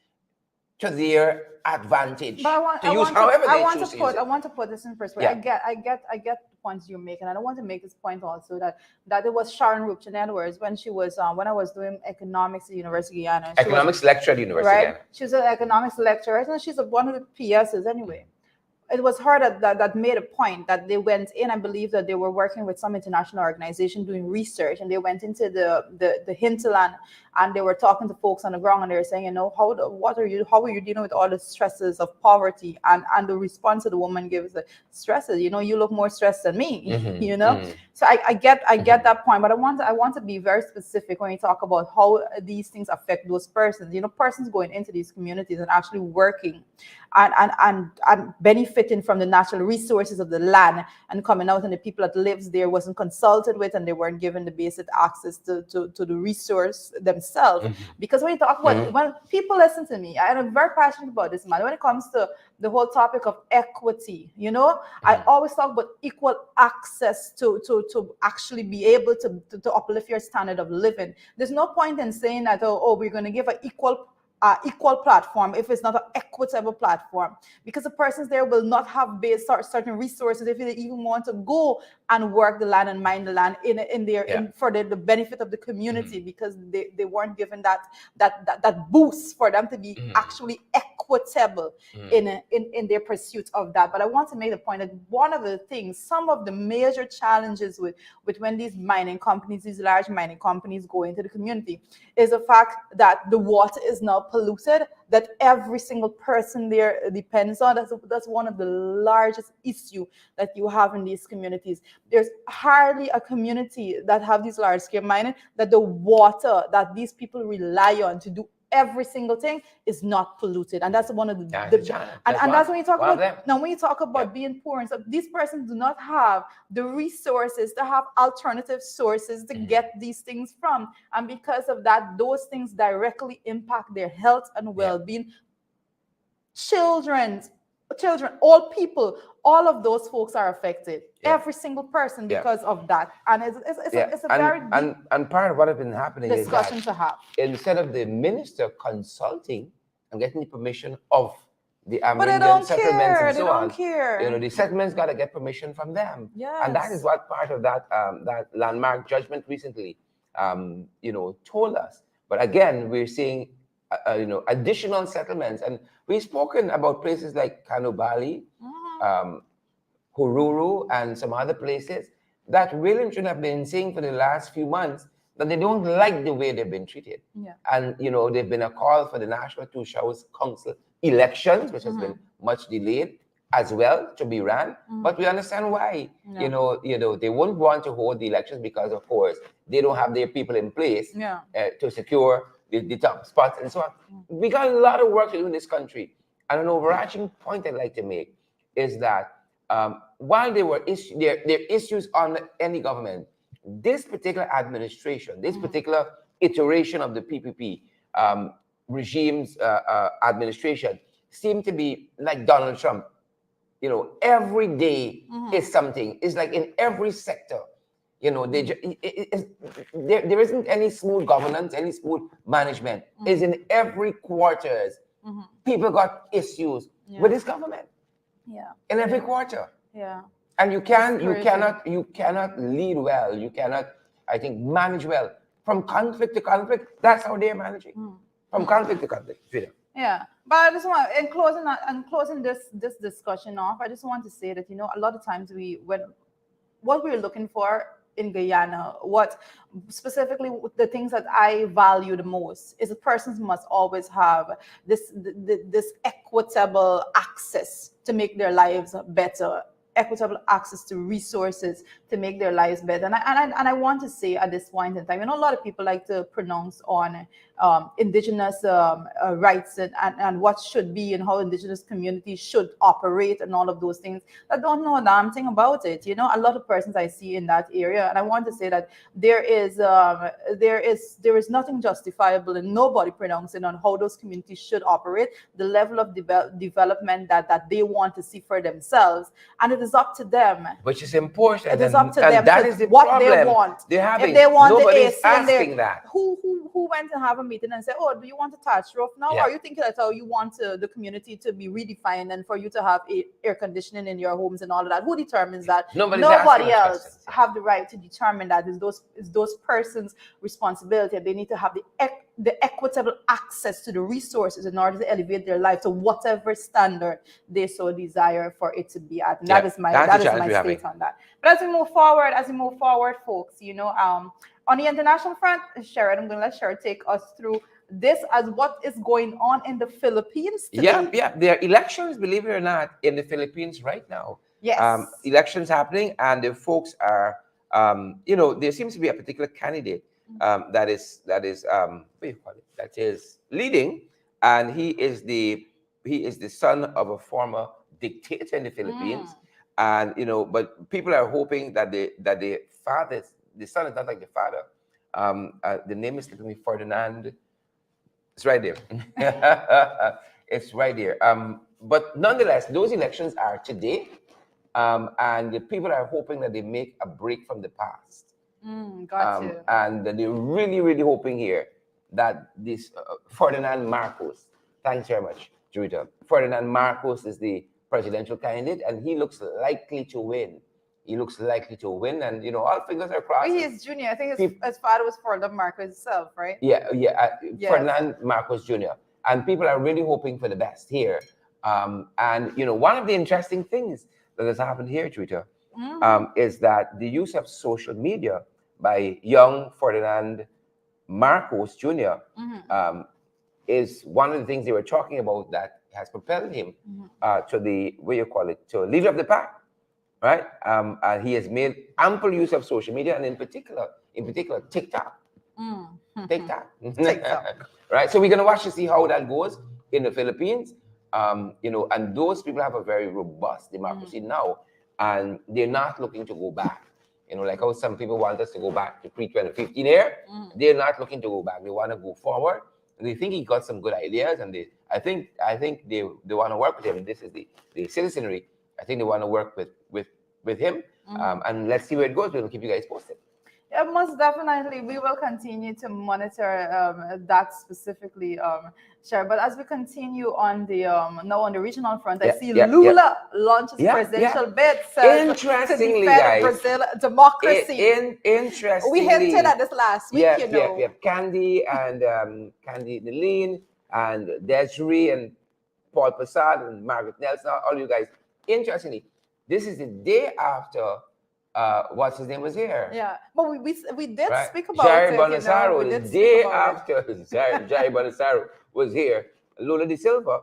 to their advantage But to use however they choose to use I it. want to put this in perspective. Yeah. I get the points you're making, and I want to make this point also that it was Sharon Rupchin Edwards when she was when I was doing economics at University of Guyana. She was Economics lecture at the University right. again. She's an economics lecturer, and she's one of the PSs anyway. It was her that made a point that they went in. I believe that they were working with some international organization doing research, and they went into the hinterland, and they were talking to folks on the ground, and they were saying, how are you dealing with all the stresses of poverty? And the response of the woman gives the stresses. You look more stressed than me. So I get that point, but I want to be very specific when you talk about how these things affect those persons. Persons going into these communities and actually working and benefiting from the natural resources of the land, and coming out, and the people that lives there wasn't consulted with, and they weren't given the basic access to the resource themselves. Because when you talk about when people listen to me, and I'm very passionate about this, man, when it comes to the whole topic of equity, I always talk about equal access to actually be able to uplift your standard of living. There's no point in saying that, we're going to give an equal platform if it's not an equitable platform, because the persons there will not have certain resources if they even want to go and work the land and mine the land for the benefit of the community, because they weren't given that boost for them to be actually equitable in their pursuit of that. But I want to make the point that one of the things, some of the major challenges with when these large mining companies go into the community, is the fact that the water is now polluted, that every single person there depends on. That's one of the largest issue that you have in these communities. There's hardly a community that have these large scale mining that the water that these people rely on to do every single thing is not polluted. And that's one of that's when you talk about now, when you talk about being poor and stuff, these persons do not have the resources to have alternative sources to get these things from, and because of that, those things directly impact their health and well-being. Children children, all people, all of those folks are affected. Yeah. Every single person Yeah. because of that. And it's a very deep And part of what has been happening is that discussion to have. instead of the minister consulting and getting the permission of the But they Amerindian don't settlements and care. They so don't on, care. the settlements got to get permission from them. And that is Yes. what part of that landmark judgment recently, told us. But again, we're seeing, additional settlements. And we've spoken about places like Kanubali, Hururu, and some other places that really should have been saying for the last few months that they don't like the way they've been treated. Yeah. And, they've been a call for the National Two Showers Council elections, which has been much delayed as well to be ran. But we understand why. Yeah. They wouldn't want to hold the elections because, of course, they don't have their people in place to secure the top spots and so on. We got a lot of work to do in this country. And an overarching point I'd like to make is that while there were there are issues on any government, this particular administration, this particular iteration of the PPP regime's administration seemed to be like Donald Trump. Every day is something. It's like in every sector. There isn't any smooth governance, any smooth management. It's in every quarters. People got issues with this government. Yeah. In every quarter. Yeah. And you cannot lead well. You cannot, I think, manage well. From conflict to conflict, that's how they're managing. From conflict to conflict. Yeah. But I just want, in closing this discussion off, I just want to say that, a lot of times what we're looking for in Guyana, what specifically the things that I value the most is that persons must always have this equitable access to make their lives better, equitable access to resources to make their lives better. And I want to say at this point in time, a lot of people like to pronounce on indigenous rights and what should be and how indigenous communities should operate and all of those things. I don't know a damn thing about it. A lot of persons I see in that area, and I want to say that there is nothing justifiable in nobody pronouncing on how those communities should operate, the level of development that they want to see for themselves, and it is up to them. Which is important. It is up to them. And that is the what problem. They want. If they want nobody's the AC asking that. Who went to have a meeting and said, "Oh, do you want to touch roof now? Or are you thinking that's how you want the community to be redefined and for you to have air conditioning in your homes and all of that?" Who determines that? Nobody else have the right to determine that. It's those persons' responsibility. They need to have the equitable access to the resources in order to elevate their life to whatever standard they so desire for it to be at. And that is my state on that. But as we move forward, folks, on the international front, Sherrod, I'm going to let Sherrod take us through this as what is going on in the Philippines today. Yeah. There are elections, believe it or not, in the Philippines right now. Yes. Elections happening, and the folks are, there seems to be a particular candidate that is what do you call it? That is leading, and he is the son of a former dictator in the Philippines, and but people are hoping that the son is not like the father. The name is slipping me, Ferdinand. It's right there. It's right there. But nonetheless, those elections are today, and the people are hoping that they make a break from the past. Got you. And they're really, really hoping here that this Ferdinand Marcos, thanks very much, Jurita. Ferdinand Marcos is the presidential candidate, and he looks likely to win. And all fingers are crossed. He is junior. I think his father was Ferdinand Marcos himself, right? Yeah. Ferdinand Marcos Jr. And people are really hoping for the best here. And one of the interesting things that has happened here, Twitter, is that the use of social media by young Ferdinand Marcos Jr. Is one of the things they were talking about that has propelled him to the to leader of the pack, right? And he has made ample use of social media, and in particular TikTok. TikTok. Right. So we're gonna watch to see how that goes in the Philippines. And those people have a very robust democracy now, and they're not looking to go back. Like how some people want us to go back to pre-2015 era. They're not looking to go back. They want to go forward. they think he got some good ideas, and I think they want to work with him. This is the citizenry. I think they want to work with him, and let's see where it goes. We'll keep you guys posted. Yeah, most definitely. We will continue to monitor that specifically, Sure. But as we continue on the now on the regional front, I Yeah, see yeah, yeah, Lula launches yeah, yeah. presidential bid to Interestingly, defend guys, Brazil democracy. We hinted interestingly, at this last week, yep, yep, yep. Candy and Candy Nelene and Desiree and Paul Passad and Margaret Nelson, all you guys. Interestingly, this is the day after what's his name was here. Yeah, but we did Right? speak about Jair it. Bolsonaro, We the did speak day about it. after Jair Bolsonaro was here, Lula da Silva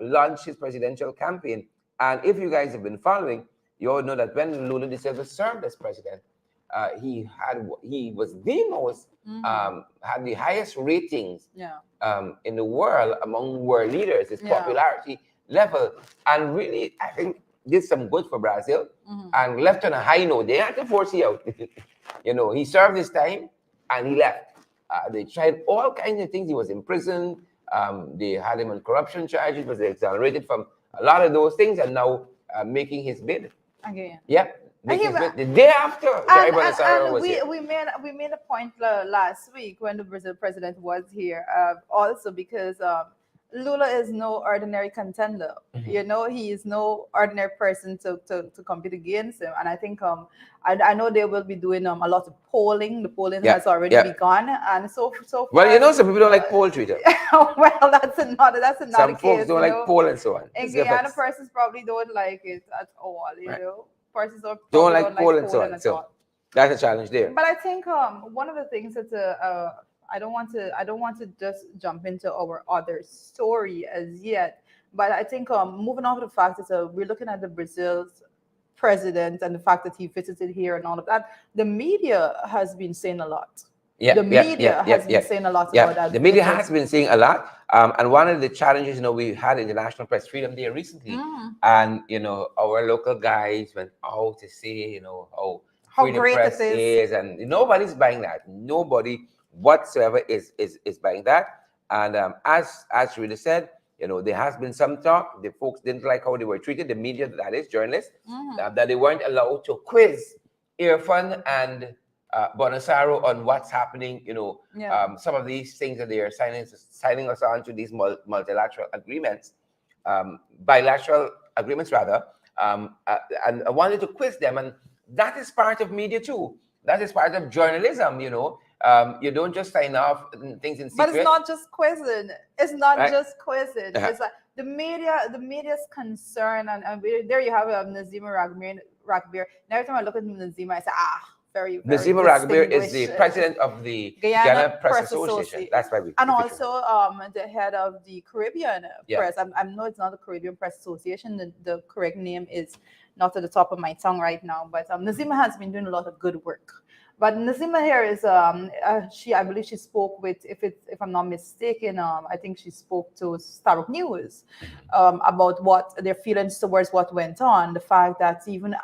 launched his presidential campaign. And if you guys have been following, you all know that when Lula da Silva served as president, he was the most had the highest ratings Yeah. in the world among world leaders. His Yeah. popularity level, and really, I think did some good for Brazil, and left on a high note. They had to force him out. He served his time and he left. They tried all kinds of things. He was in prison. They had him on corruption charges, was exonerated from a lot of those things, and now making his bid. Again. Yep. Making his bid. The day after Jair Bolsonaro was here. We made a point last week when the Brazil president was here, also because Lula is no ordinary contender. He is no ordinary person to compete against him. And I think I know they will be doing a lot of polling. The polling has already begun, and so far. Well, some people don't like poultry. Well, that's another Some case. folks don't like poll and so on. And Guyana persons probably don't like it at all. Persons don't like poll and so on. So that's a challenge there. But I think one of the things that I don't want to just jump into our other story as yet, but I think moving off the fact that we're looking at the Brazil's president and the fact that he visited here and all of that, the media has been saying a lot. The media has been saying a lot about that. The media has been saying a lot, and one of the challenges, we had International Press Freedom Day recently, and our local guys went out to say, how free great the press it is, and nobody's buying that. Nobody whatsoever is buying that. And as Rita said, there has been some talk. The folks didn't like how they were treated, the media, that is, journalists, that they weren't allowed to quiz Irfan and Bolsonaro on what's happening. Some of these things that they are signing us on to these multilateral agreements, bilateral agreements rather, and I wanted to quiz them, and that is part of media too. That is part of journalism. You don't just sign off things in secret. But it's not just quizzing. It's not just quizzing. It's like the media's concern, and there you have Nazima Ragbir. And every time I look at Nazima, I say, very, very Nazima Ragbir is the president of the Guyana Press Association. That's why we. And also the head of the Caribbean Press. I know it's not the Caribbean Press Association. The correct name is not at the top of my tongue right now. But Nazima has been doing a lot of good work. But Nazima here is I believe she spoke with, if I'm not mistaken, I think she spoke to Starbuck News about what their feelings towards what went on. The fact that even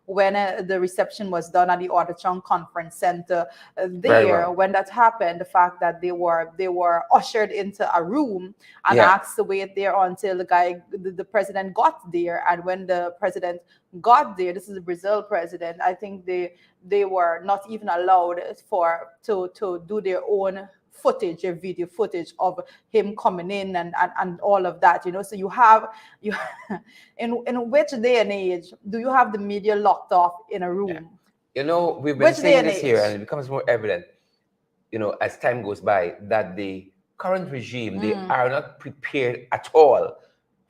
when the reception was done at the Audichon Conference Center when that happened, the fact that they were ushered into a room and asked to wait there until the president got there. And when the president got there, this is the Brazil president, I think they were not even allowed to do their own footage, a video footage of him coming in and all of that, so you in which day and age do you have the media locked off in a room? We've been saying this here, and it becomes more evident as time goes by, that the current regime, they are not prepared at all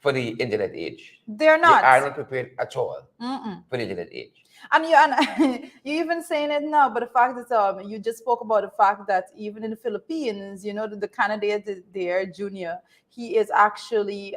for the internet age. They're not. They are not prepared at all for the internet age. And you even saying it now, but the fact that you just spoke about the fact that even in the Philippines, the candidate there, Junior, he actually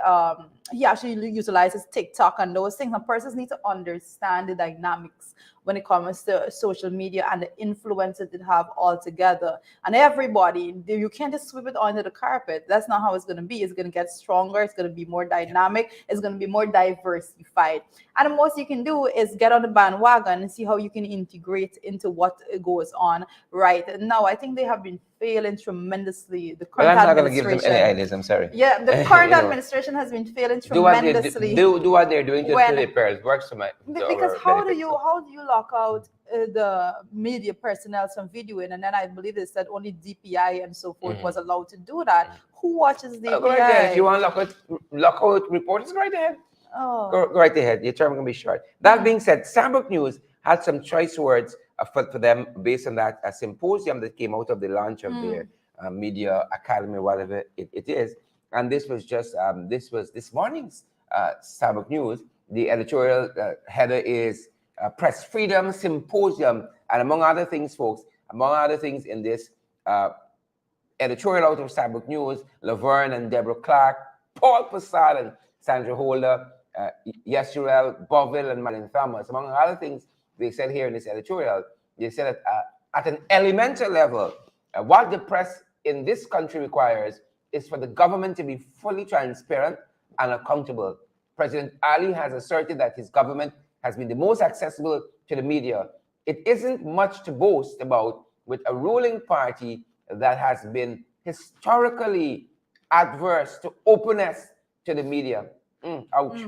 utilizes TikTok and those things. And persons need to understand the dynamics when it comes to social media and the influence that it have altogether. And everybody, you can't just sweep it under the carpet. That's not how it's going to be. It's going to get stronger. It's going to be more dynamic. It's going to be more diversified. And the most you can do is get on the bandwagon and see how you can integrate into what goes on right now. I think they have been failing tremendously. The Well, current I'm not going to give them any administration. ideas. I'm sorry. Yeah, the current You know, administration has been failing do what they tremendously. do what they're doing to When the pairs works to because our benefit. So. how do you lock out the media personnel from videoing, and then I believe it's that only DPI and so forth was allowed to do that. Who watches Go right ahead. If you DPI? want to lock out reporters, go right ahead. Oh, Go right ahead. Your term can be short. That being said, Sambrook News had some choice words for them based on that symposium that came out of the launch of their media academy, whatever it is. And this was just this morning's Sambrook News. The editorial header is Press Freedom Symposium, and among other things, folks, among other things in this editorial out of Sambrook News, Laverne and Deborah Clark, Paul Passad and Sandra Holder, Yesurel Boville and Malin Thomas, among other things, they said here in this editorial, they said that at an elemental level, what the press in this country requires is for the government to be fully transparent and accountable. President Ali has asserted that his government has been the most accessible to the media. It isn't much to boast about with a ruling party that has been historically adverse to openness to the media. Ouch.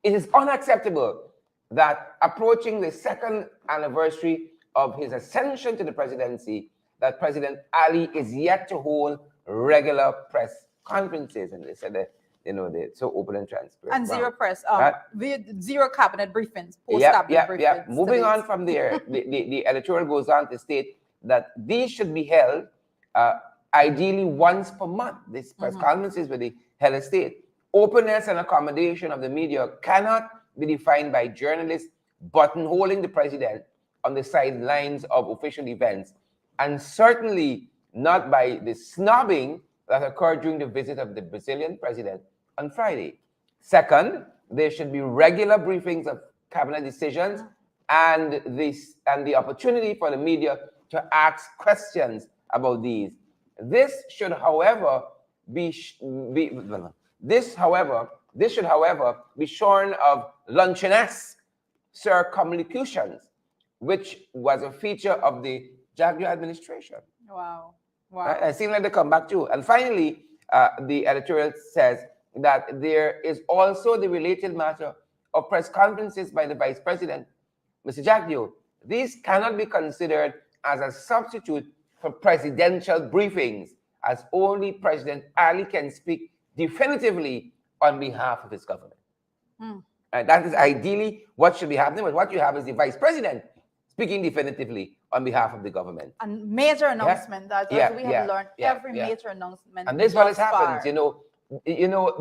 It is unacceptable that approaching the second anniversary of his ascension to the presidency, that President Ali is yet to hold regular press conferences. And they said that, they're so open and transparent. and zero press, Right? zero cabinet briefings, post-cabinet briefings. Moving on from there, the editorial goes on to state that these should be held ideally once per month. These press conferences with the head of state. Openness and accommodation of the media cannot be defined by journalists buttonholing the president on the sidelines of official events, and certainly not by the snobbing that occurred during the visit of the Brazilian president on Friday. Second, there should be regular briefings of cabinet decisions and the opportunity for the media to ask questions about these. This should, however, be shorn of luncheonesque circumlocutions, which was a feature of the Jagdeo administration. Wow. It seems like they come back too. And finally, the editorial says that there is also the related matter of press conferences by the vice president, Mr. Jagdeo. These cannot be considered as a substitute for presidential briefings, as only President Ali can speak definitively on behalf of his government. And that is ideally what should be happening, but what you have is the vice president speaking definitively on behalf of the government. And major announcement that we have learned every major announcement. And this is what has happened,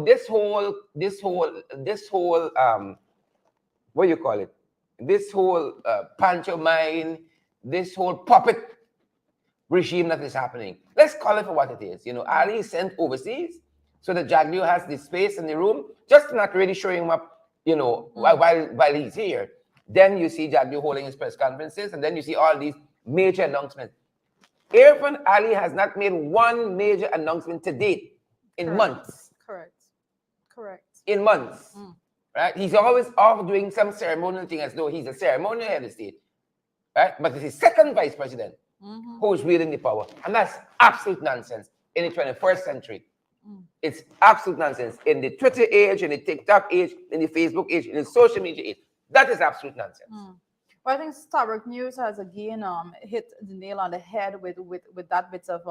this whole what do you call it? This whole pantomime, this whole puppet regime that is happening. Let's call it for what it is. Ali is sent overseas so that Jagdeo has the space in the room, just not really showing him up, while he's here. Then you see Jagdeo holding his press conferences, and then you see all these major announcements. Irfan Ali has not made one major announcement to date in months. Correct. In months. Right? He's always off doing some ceremonial thing as though he's a ceremonial head of state. Right? But it's his second vice president who is wielding the power. And that's absolute nonsense in the 21st century. It's absolute nonsense. In the Twitter age, in the TikTok age, in the Facebook age, in the social media age. That is absolute nonsense. Well, I think Sambrook News has again hit the nail on the head with that bit of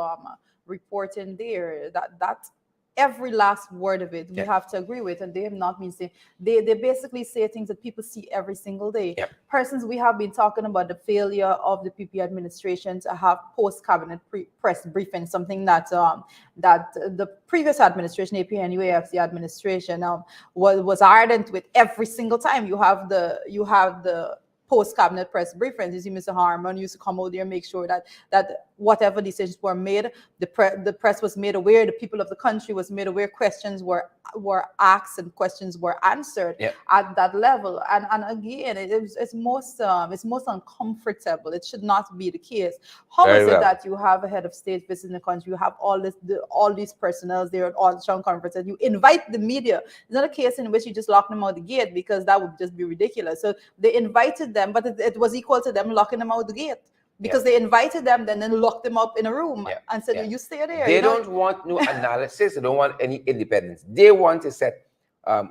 reporting there. That every last word of it we have to agree with, and they have not been saying. They basically say things that people see every single day. Persons, we have been talking about the failure of the PP administration to have post-cabinet press briefing, something that that the previous administration, APNUAFC administration, was ardent with every single time. You have the post-cabinet press briefings. You see Mr. Harmon used to come out there and make sure that whatever decisions were made, the press was made aware, the people of the country was made aware, questions were asked and questions were answered at that level. And again, it's most uncomfortable. It should not be the case. How is it that you have a head of state visiting the country, you have all these personnel there at all the strong conferences, you invite the media? It's not a case in which you just lock them out the gate, because that would just be ridiculous. So they invited them, but it was equal to them locking them out the gate. because they invited them, then locked them up in a room and said, you stay there. They don't want no analysis. They don't want any independence. They want to set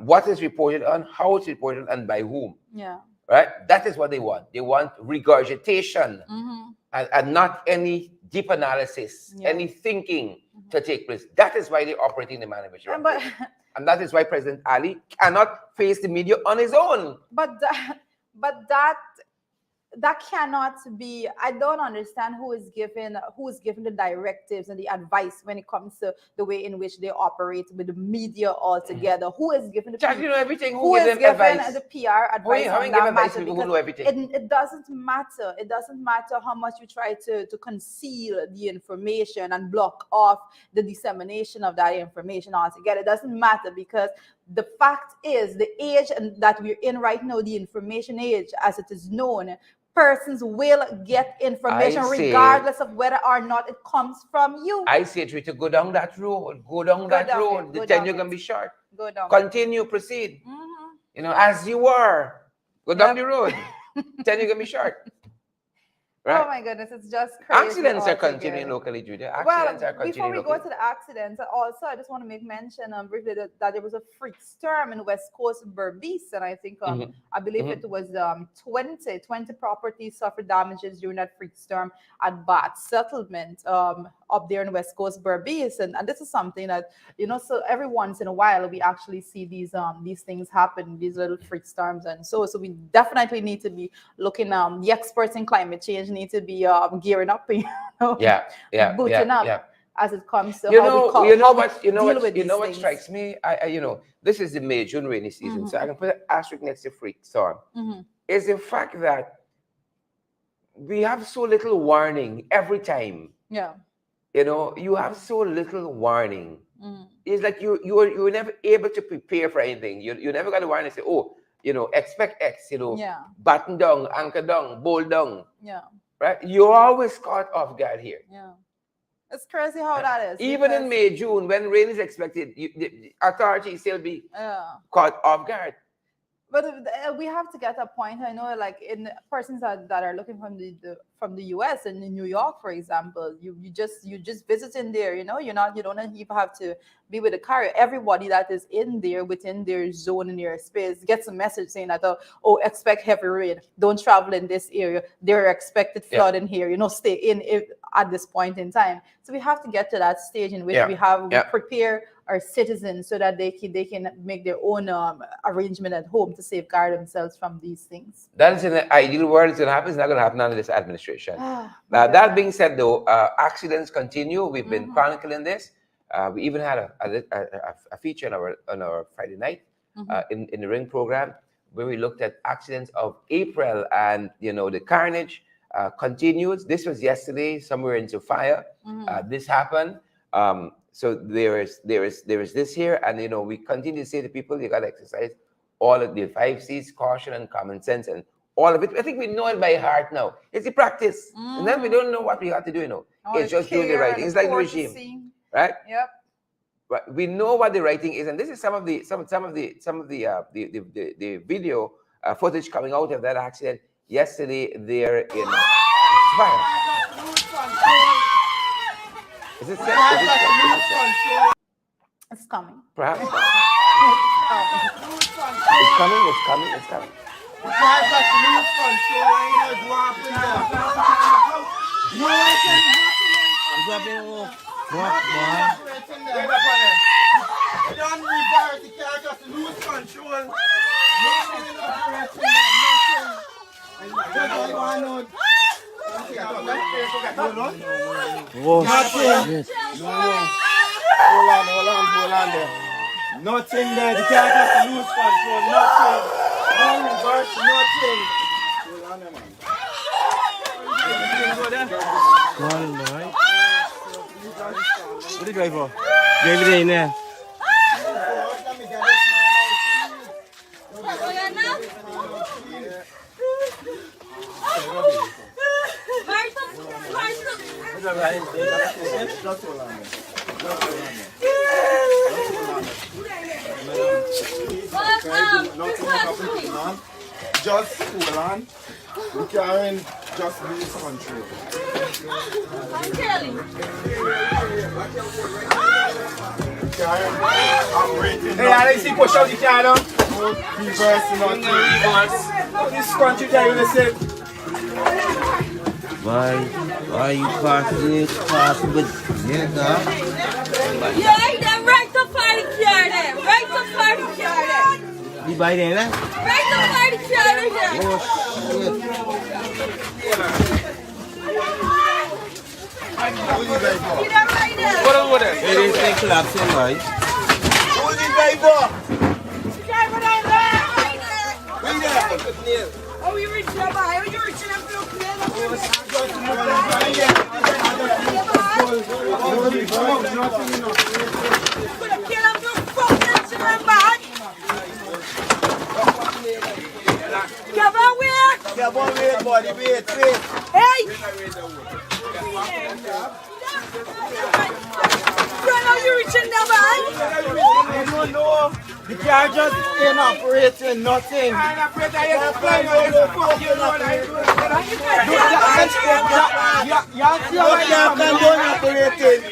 what is reported on, how it's reported, and by whom. Yeah. Right? That is what they want. They want regurgitation and not any deep analysis, any thinking to take place. That is why they operate in the manner which they operate. And that is why President Ali cannot face the media on his own. But that cannot be. I don't understand who is given the directives and the advice when it comes to the way in which they operate with the media altogether. Who is given the Jack, you know everything. Who is given the PR advice how on you that give advice to matter? people who know everything? It doesn't matter. It doesn't matter how much you try to conceal the information and block off the dissemination of that information altogether. It doesn't matter, because the fact is, the age that we're in right now, the information age as it is known, persons will get information regardless of whether or not it comes from you. I say to go down that road. Go down that road. The tenure can be short. Go down. Continue, proceed. You know, as you were. Go down the road. Tenure can be short. Right? Oh my goodness, it's just crazy. Accidents are continuing locally, Judy. Accidents are continuing before we locally. go to the accidents, also I just want to make mention briefly that there was a freak storm in West Coast Berbice, and I think I believe it was 20 properties suffered damages during that freak storm at Bat Settlement up there in West Coast Berbice, and this is something that, you know, so every once in a while we actually see these things happen, these little freak storms, and so we definitely need to be looking. The experts in climate change need to be gearing up, you know, booting up as it comes to what strikes me. I this is the May June rainy season, so I can put an asterisk next to freak storm. Is the fact that we have so little warning every time. Yeah. You know, you have so little warning. It's like you were never able to prepare for anything. You never got a warning and say, oh, you know, expect X, you know, batten down, anchor down, bolt down. Yeah. Right? You're always caught off guard here. Yeah. It's crazy how that is. Even in May, June, when rain is expected, the authorities still be caught off guard. But we have to get a point. I know, like in persons that are looking from the US and in New York, for example, you just visit in there. You know, you don't even have to be with a carrier. Everybody that is in there within their zone in their space gets a message saying that expect heavy rain. Don't travel in this area. There are expected flood in here. You know, stay in at this point in time. So we have to get to that stage in which we prepare our citizens so that they can make their own arrangement at home to safeguard themselves from these things. That is in the ideal world. It's going to happen. It's not going to happen under this administration. That being said, though, accidents continue. We've been chronicling this. We even had a feature on our Friday night in the Ring program where we looked at accidents of April, and you know the carnage continues. This was yesterday, somewhere in Sophia. This happened. So there is this here, and you know we continue to say to people, you got to exercise all of the 5 C's: caution and common sense, and all of it. I think we know it by heart now. It's the practice, and then we don't know what we have to do. You know, it's just doing the right thing. It's like the regime, right? Yep. But we know what the right thing is, and this is some of the video footage coming out of that accident yesterday there in Sophia. Is it set? It's coming. Perhaps. It's coming. It's coming. It's coming. Don't reverse, you can't just lose control. Hold on there. Nothing there, you can't just lose control, nothing. Don't reverse, nothing. Hold on there, man. What are you going for? You're every day in there. Just hold on. We carrying just lose control. Hey, I see push out the car now. Reverse, not reverse. This country guy will say. Why you passing it fast with nigga? Yeah, them right to party car there. Right to party car there. You buy there, eh? Right to party car there. Oh shit. You know right there. What over there? It is the collapsing, right? Who's the driver? Driver down there. Where there? Oh, you reaching up high. You reaching up to the plane. Gonna kill him to fucking to them back. Come on, wait. Come on, wait, buddy, wait. Hey. Run out, you reaching down back. I don't know. The car just ain't operating, nothing. I'm operating, I ain't flying on the fucking road. You see how I am operating.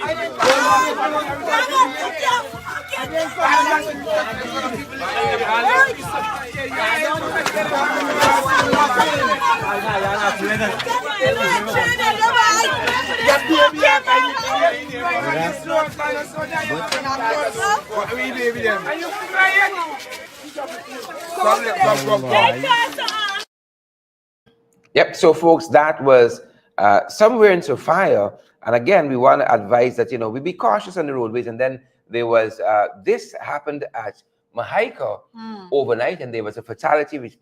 Yep. So, folks, that was somewhere into fire. And again, we want to advise that, we be cautious on the roadways. And then there was, this happened at Mahaica overnight, and there was a fatality which,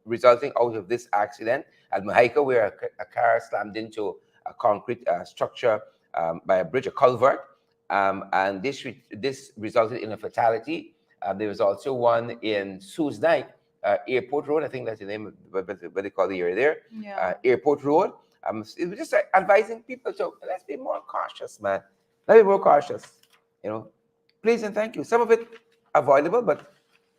resulting out of this accident at Mahaica, where a car slammed into a concrete structure by a bridge, a culvert. And this resulted in a fatality. There was also one in Sue's Night, Airport Road. I think that's the name of what they call the area there. Yeah. Airport Road. It was just advising people to let's be more cautious, man. Let's be more cautious. Please and thank you. Some of it avoidable, but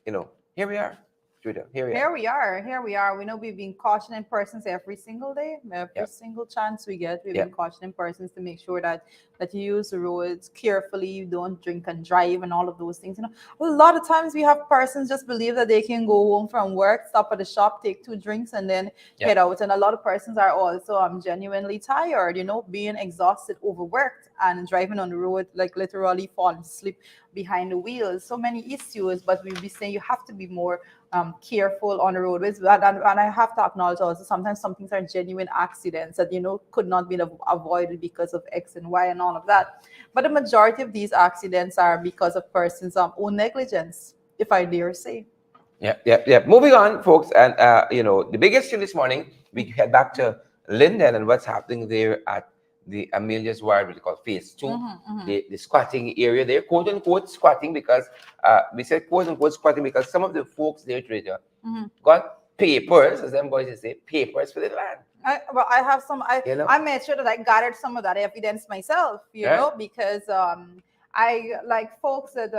here we are. Judah, here we are. Here we are. We know we've been cautioning persons every single day, every single chance we get. We've been cautioning persons to make sure that you use the roads carefully, you don't drink and drive and all of those things. A lot of times we have persons just believe that they can go home from work, stop at the shop, take 2 drinks, and then head out. And a lot of persons are also genuinely tired, being exhausted, overworked, and driving on the road, like literally falling asleep behind the wheels. So many issues, but we'll be saying you have to be more careful on the roadways. And I have to acknowledge also sometimes some things are genuine accidents that could not be avoided because of X and Y and all of that. But the majority of these accidents are because of persons' own negligence, if I dare say. Yeah. Moving on, folks, and the biggest issue this morning, we head back to Linden and what's happening there at the Amelia's Ward, what they call phase 2, the squatting area there, quote unquote squatting, because we said quote unquote squatting because some of the folks there, Trader, got papers, as them boys say, papers for the land. I have some. I made sure that I gathered some of that evidence myself, because I like folks that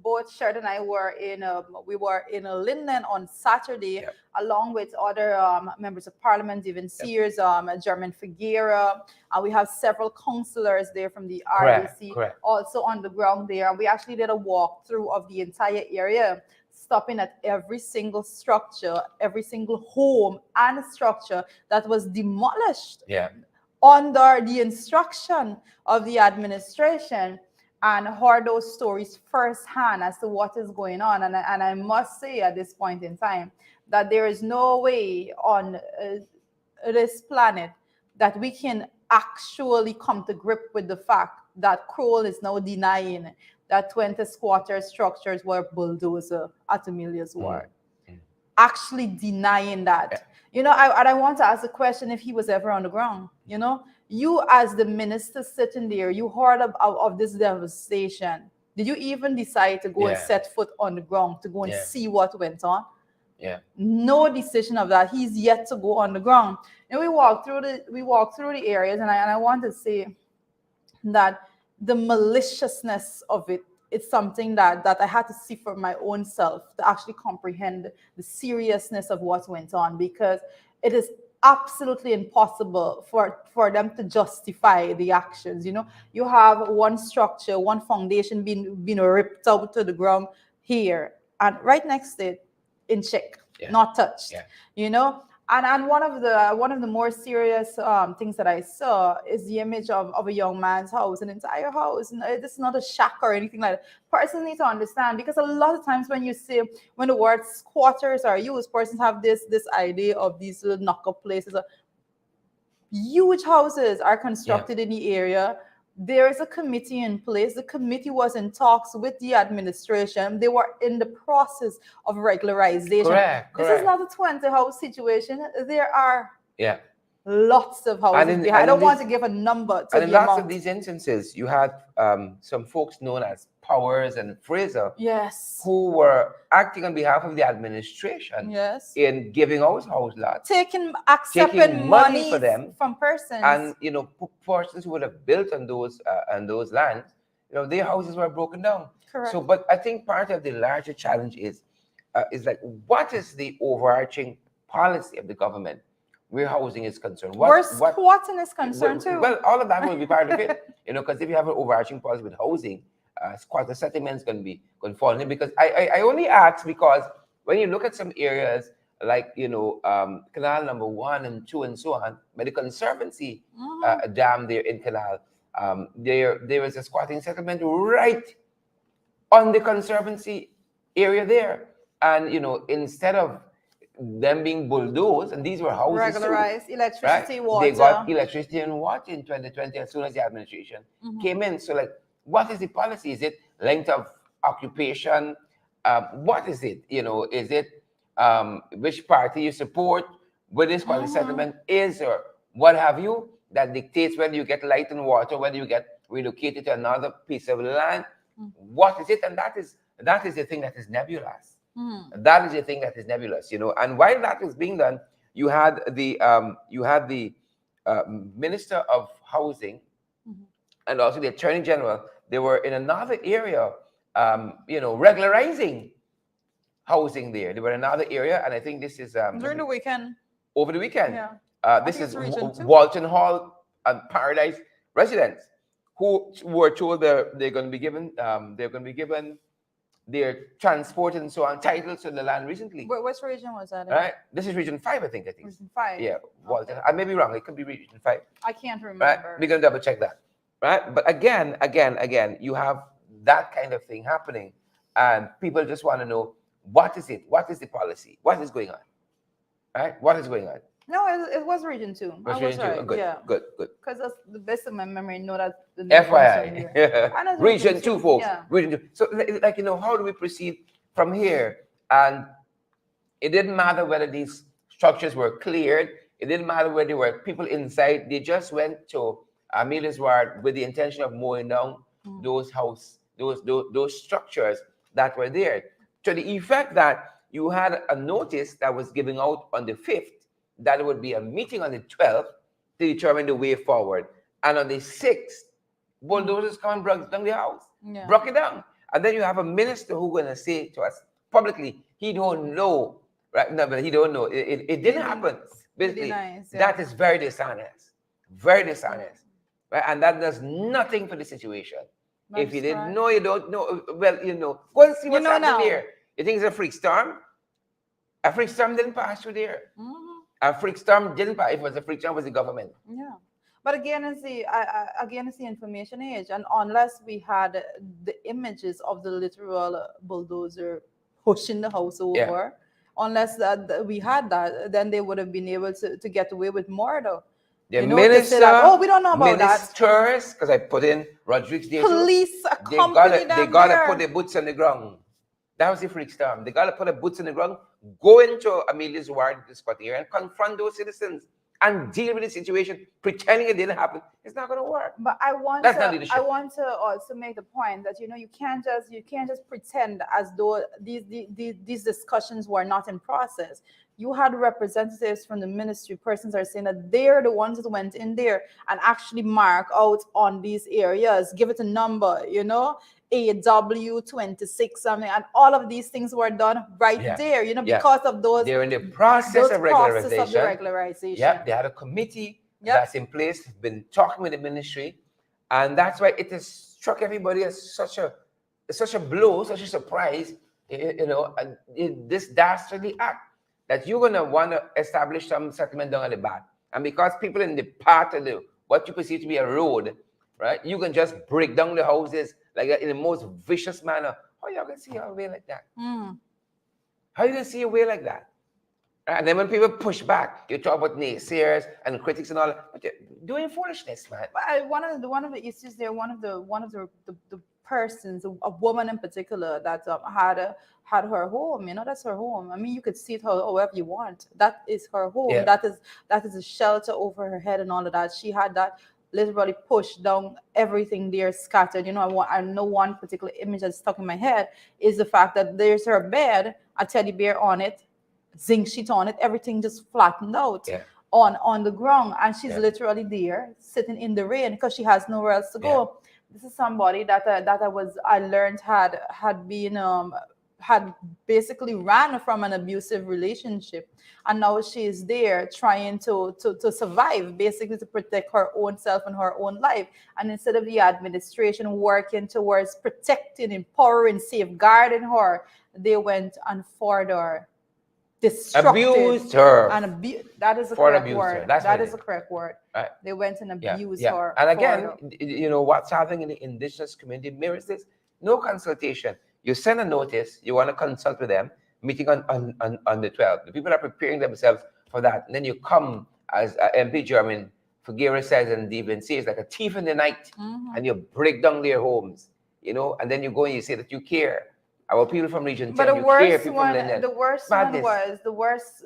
both Sherd and I were in a Linden on Saturday, along with other members of parliament, even Sears, German Figuera. We have several councillors there from the RDC also on the ground there. And we actually did a walkthrough of the entire area, stopping at every single structure, every single home and structure that was demolished under the instruction of the administration, and heard those stories firsthand as to what is going on. And I must say at this point in time that there is no way on this planet that we can actually come to grip with the fact that Kroll is now denying that 20 squatter structures were bulldozed at Amelia's Ward. Actually denying that. I want to ask the question if he was ever on the ground. You as the minister sitting there, you heard of this devastation. Did you even decide to go and set foot on the ground to go and see what went on? No decision of that. He's yet to go on the ground. And we walked through the areas, and I want to say that the maliciousness of it's something that I had to see for my own self to actually comprehend the seriousness of what went on, because it is absolutely impossible for them to justify the actions. You know, you have one structure, one foundation being ripped out to the ground here, and right next to it, in check, Yeah. not touched. Yeah. You know, and one of the more serious things that I saw is the image of a young man's house, an entire house. This is not a shack or anything like that. Persons need to understand, because a lot of times when the word squatters are used, persons have this idea of these little knock-up places. Huge houses are constructed in the area. There is a committee in place. The committee was in talks with the administration. They were in the process of regularization. Correct. This is not a 20 house situation. There are Yeah. lots of houses behind. I don't want to give a number to And in the lots amount. of these instances, you had some folks known as Powers and Fraser Yes. who were acting on behalf of the administration Yes. in giving out house lots, Accepting money money for them, from persons. and persons who would have built on those lands, their houses were broken down. Correct. So, but I think part of the larger challenge is like, what is the overarching policy of the government where housing is concerned? Where squatting is concerned too. Well, all of that will be part of it, because if you have an overarching policy with housing, squatter settlement is going to fall in. Because I only ask because when you look at some areas like Canal number 1 and 2 and so on, by the Conservancy dam there in Canal, there is a squatting settlement right on the Conservancy area there, and instead of them being bulldozed, and these were houses regularized too, electricity, right? water. They got electricity and water in 2020 as soon as the administration came in. So, like, what is the policy? Is it length of occupation? What is it? Is it which party you support, where this quality settlement is, or what have you, that dictates whether you get light and water, whether you get relocated to another piece of land? What is it? And that is the thing that is nebulous. That is the thing that is nebulous, And while that was being done, you had the Minister of Housing and also the Attorney General. They were in another area, regularizing housing there. They were in another area, and I think this is during the weekend. over the weekend. Yeah. This think is it's Region 2. Walton Hall and Paradise residents who were told they're going to be given their transport and so on titles to the land recently. Which region was that in? Right? This is Region 5, I think. Region 5. Yeah, Walton. Okay. I may be wrong. It could be Region 5. I can't remember. Right? We're going to double check that. Right? But again, you have that kind of thing happening, and people just want to know, what is it? What is the policy? What is going on? Right? What is going on? No, it was Region 2. I was Region 2. right. Good, Yeah. good. Because that's the best of my memory. Know that. The FYI. I know it's Region 2, folks. Yeah. Region 2. So, like, how do we proceed from here? And it didn't matter whether these structures were cleared. It didn't matter whether there were people inside. They just went to Amelia's ward with the intention of mowing down those structures that were there, to the effect that you had a notice that was given out on the 5th that there would be a meeting on the 12th to determine the way forward. And on the 6th, bulldozers come and broke down the house, broke it down. And then you have a minister who's going to say to us publicly, he don't know, right? No, but he don't know. It didn't happen. Basically, that is very dishonest. Very dishonest. Right? And that does nothing for the situation. If you didn't know, you don't know. Well, go and see what's happening there. You think it's a freak storm? A freak storm didn't pass through there. A freak storm didn't pass. If it was a freak storm, it was the government. Yeah. But again, it's the information age, and unless we had the images of the literal bulldozer pushing the house over, unless we had that, then they would have been able to get away with murder. The minister, we don't know about that. Ministers, because I put in Rodriguez there. Police They accompany gotta put their boots on the ground. That was the freak storm. They gotta put their boots on the ground, go into Amelia's ward, the spot here, and confront those citizens and deal with the situation, pretending it didn't happen. It's not gonna work. But I want to also make the point that you can't just pretend as though these discussions were not in process. You had representatives from the ministry. Persons are saying that they're the ones that went in there and actually mark out on these areas, give it a number. AW26, I mean, and all of these things were done right Yeah. there, you know, Yeah. because of those They're in the process of process of the regularization. regularization. Yep, they had a committee Yep. that's in place, been talking with the ministry, and that's why it has struck everybody as such a blow, such a surprise, you know, and this dastardly act that you're gonna want to establish some settlement down at the back, and because people in the part of the what you perceive to be a road, right? You can just break down the houses like that in the most vicious manner. How you gonna see a way like that? How you gonna see a way like that? And then when people push back, you talk about naysayers and critics and all that, but you're doing foolishness, man. But one of the issues there, one of the persons, a woman in particular, that had her home. You know, that's her home. I mean, you could see it however you want. That is her home. Yeah. That is a shelter over her head and all of that. She had that literally pushed down, everything there scattered. You know, I know one particular image that's stuck in my head is the fact that there's her bed, a teddy bear on it, zinc sheet on it, everything just flattened out. Yeah. On the ground, and she's Yeah. literally there sitting in the rain because she has nowhere else to go. This is somebody that I learned had been had basically ran from an abusive relationship, and now she is there trying to survive, basically to protect her own self and her own life. And instead of the administration working towards protecting, empowering, safeguarding her, they went and further destructed, Abused her. and that is the For correct abuse her. word. That's what That it is is. the correct word. Right. They went and Yeah, abused yeah. her. And for again, her. you know what's happening in the indigenous community mirrors this. No consultation. You send a notice. You want to consult with them. Meeting on the 12th. The people are preparing themselves for that. And then you come as MP German Figueres says and even says like a thief in the night, and you break down their homes. You know, and then you go and you say that you care. Our people from Region 10, But the you care. worst People one, from Linden. the worst Madness. one was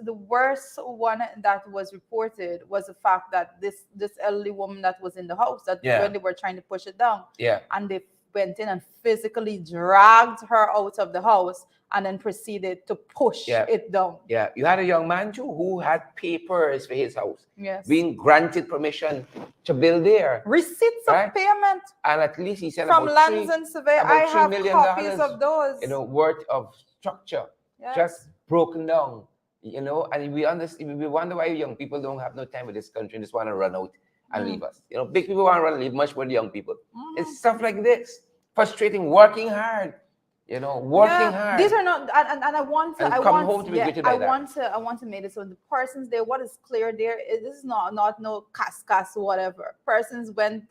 the worst one that was reported was the fact that this elderly woman that was in the house, that Yeah. when they were trying to push it down, Yeah. and they went in and physically dragged her out of the house and then proceeded to push Yeah. it down. Yeah, you had a young man too who had papers for his house, Yes. being granted permission to build there, Receipts Right? of payment and at least he said from about lands three, and survey. about I $3 have million, copies of those. you know, worth of structure, Yes. just broken down, you know. And we wonder why young people don't have no time with this country and just want to run out and leave us. You know, big people want to run and leave much more than young people. It's stuff like this, frustrating, working hard. You know, working hard. These are not, and I want to, And I come want, home to be yeah, greeted by that. I want to make this so the persons there. What is clear there is this is not no cascas whatever. Persons went,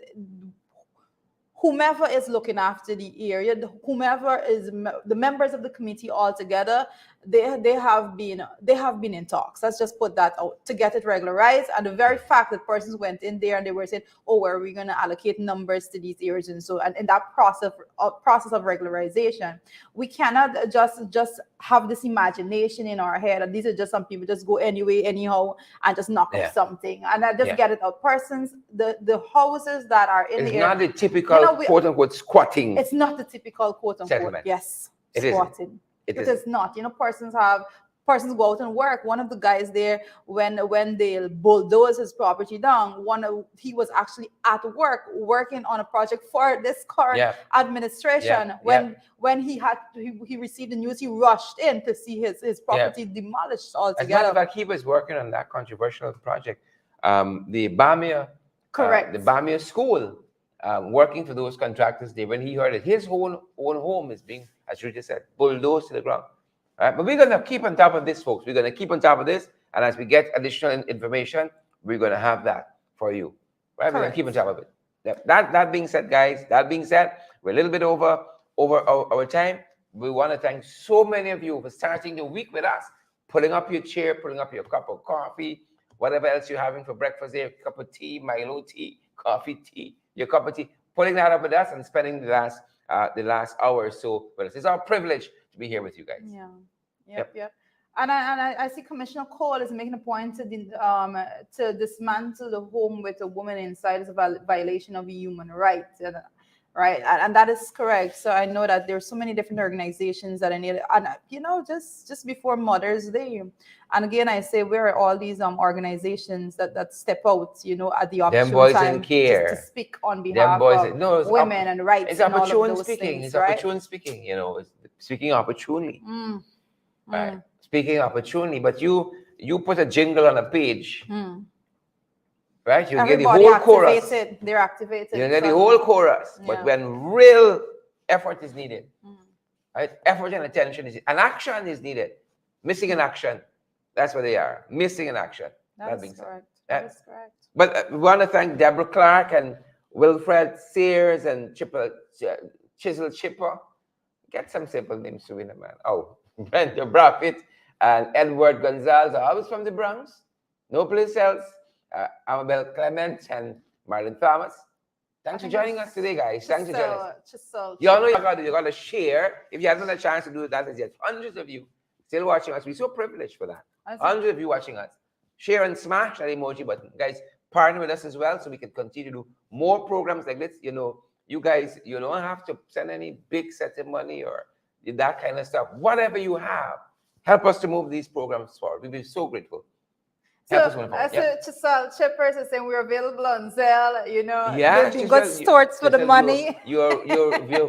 whomever is looking after the area, whomever is the members of the committee all together, they have been in talks. Let's just put that out to get it regularized. And the very fact that persons went in there and they were saying, "Oh, where are we going to allocate numbers to these areas?" And so, and in that process of regularization, we cannot just have this imagination in our head and these are just some people just go anyway, anyhow, and just knock up something and I just get it out. Persons, the houses that are in It's the not area, the typical quote unquote squatting. it's not the typical quote unquote Settlement. yes It isn't. squatting. It It isn't. is not. You know, persons go out and work. One of the guys there, when they bulldoze his property down, he was actually at work working on a project for this current administration. When he received the news, he rushed in to see his property demolished As a matter altogether. of fact, he was working on that controversial project. The Bamia, Correct. the Bamia school, working for those contractors there. When he heard that his own home is being, as you just said, bulldozed to the ground. All right, but we're gonna keep on top of this, folks. We're gonna keep on top of this, and as we get additional information, we're gonna have that for you. Right? We're gonna keep on top of it. That being said, guys, we're a little bit over our time. We want to thank so many of you for starting the week with us, pulling up your chair, pulling up your cup of coffee, whatever else you're having for breakfast there, cup of tea, Milo tea, coffee tea, your cup of tea, pulling that up with us and spending the last hour or so with us. It's our privilege to be here with you guys. Yeah. Yep. And I see Commissioner Cole is making a point to dismantle the home with a woman inside is a violation of human rights. And Right, and that is correct. So I know that there's so many different organizations that I need, and just before Mother's Day, and again I say where are all these organizations that step out, at the Them opportune boys time in care. to speak on Them behalf boys, of no, women and rights it's and all of opportune those speaking. things, It's right? opportune speaking. It's speaking opportunely, Mm, right? mm, Speaking opportunely, but you put a jingle on a page, mm. right? You get the Everybody whole chorus. activated. They're activated. You get the Suddenly. whole chorus. But Yeah. when real effort is needed, Mm. right? Effort and attention and action is needed. Missing in action. That's what they are. Missing in action. That being is said. correct. Yeah. That is correct. But we want to thank Deborah Clark and Wilfred Sears and Chisel Chipper. Get some simple names to win a man. Oh, Brenda Braffit and Edward Gonzalez, always from the Bronx. No place else. Amabel Clement and Marlon Thomas. Thanks for joining us today, guys. Thanks for joining us. You all know you got to share. If you haven't had a chance to do that as yet, hundreds of you still watching us. We're so privileged for that. Hundreds of you watching us. Share and smash that emoji button. Guys, partner with us as well so we can continue to do more programs like this. You guys, you don't have to send any big set of money or that kind of stuff. Whatever you have, help us to move these programs forward. We'll be so grateful. So, Chisel Chippers is saying we're available on Zelle, Yes, they've been good stewards for the money. You're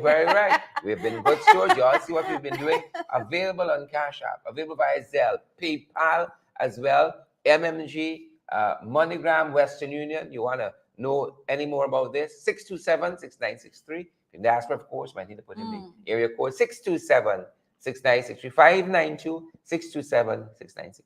very right. We've been good stewards. You all see what we've been doing. Available on Cash App, available via Zelle, PayPal as well, MMG, MoneyGram, Western Union. You want to know any more about this? 627-6963. In the diaspora, of course, might need to put in the area code 627-6963, 592-627-6963.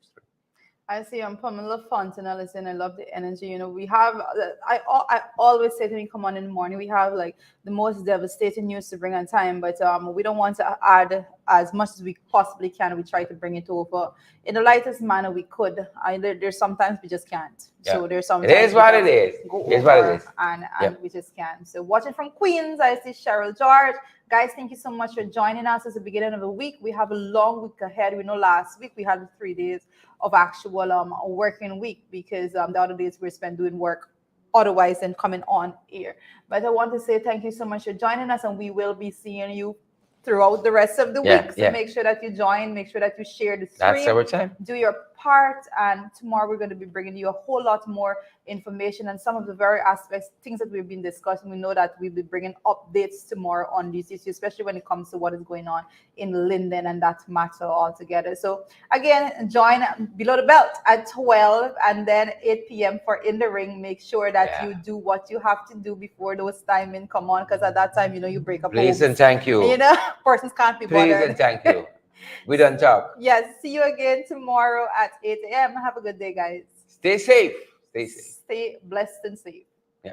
I see Pamela Fontanelle is saying, I love the energy. We have, I always say to me, come on in the morning, we have like the most devastating news to bring on time, but we don't want to add as much as we possibly can. We try to bring it over in the lightest manner we could. There's sometimes we just can't. Yeah. So there's sometimes it is what it is. Go it's over what it is. And we just can't. So watching from Queens, I see Cheryl George. Guys, thank you so much for joining us. It's the beginning of the week. We have a long week ahead. We know last week we had 3 days of actual working week because the other days we spent doing work otherwise than coming on air. But I want to say thank you so much for joining us, and we will be seeing you throughout the rest of the week. So make sure that you join, make sure that you share the stream. That's our time. Do your part, and tomorrow we're going to be bringing you a whole lot more information and some of the very aspects, things that we've been discussing. We know that we'll be bringing updates tomorrow on these issues, especially when it comes to what is going on in Linden and that matter altogether. So again, join Below the Belt at 12 and then 8 p.m. for In the Ring. Make sure that you do what you have to do before those timing come on, because at that time, you break up. Please and thank you. Persons can't be bothered. Please and thank you. We done talk. Yes, see you again tomorrow at 8 a.m. Have a good day, guys. Stay safe. Stay safe. Stay blessed and safe.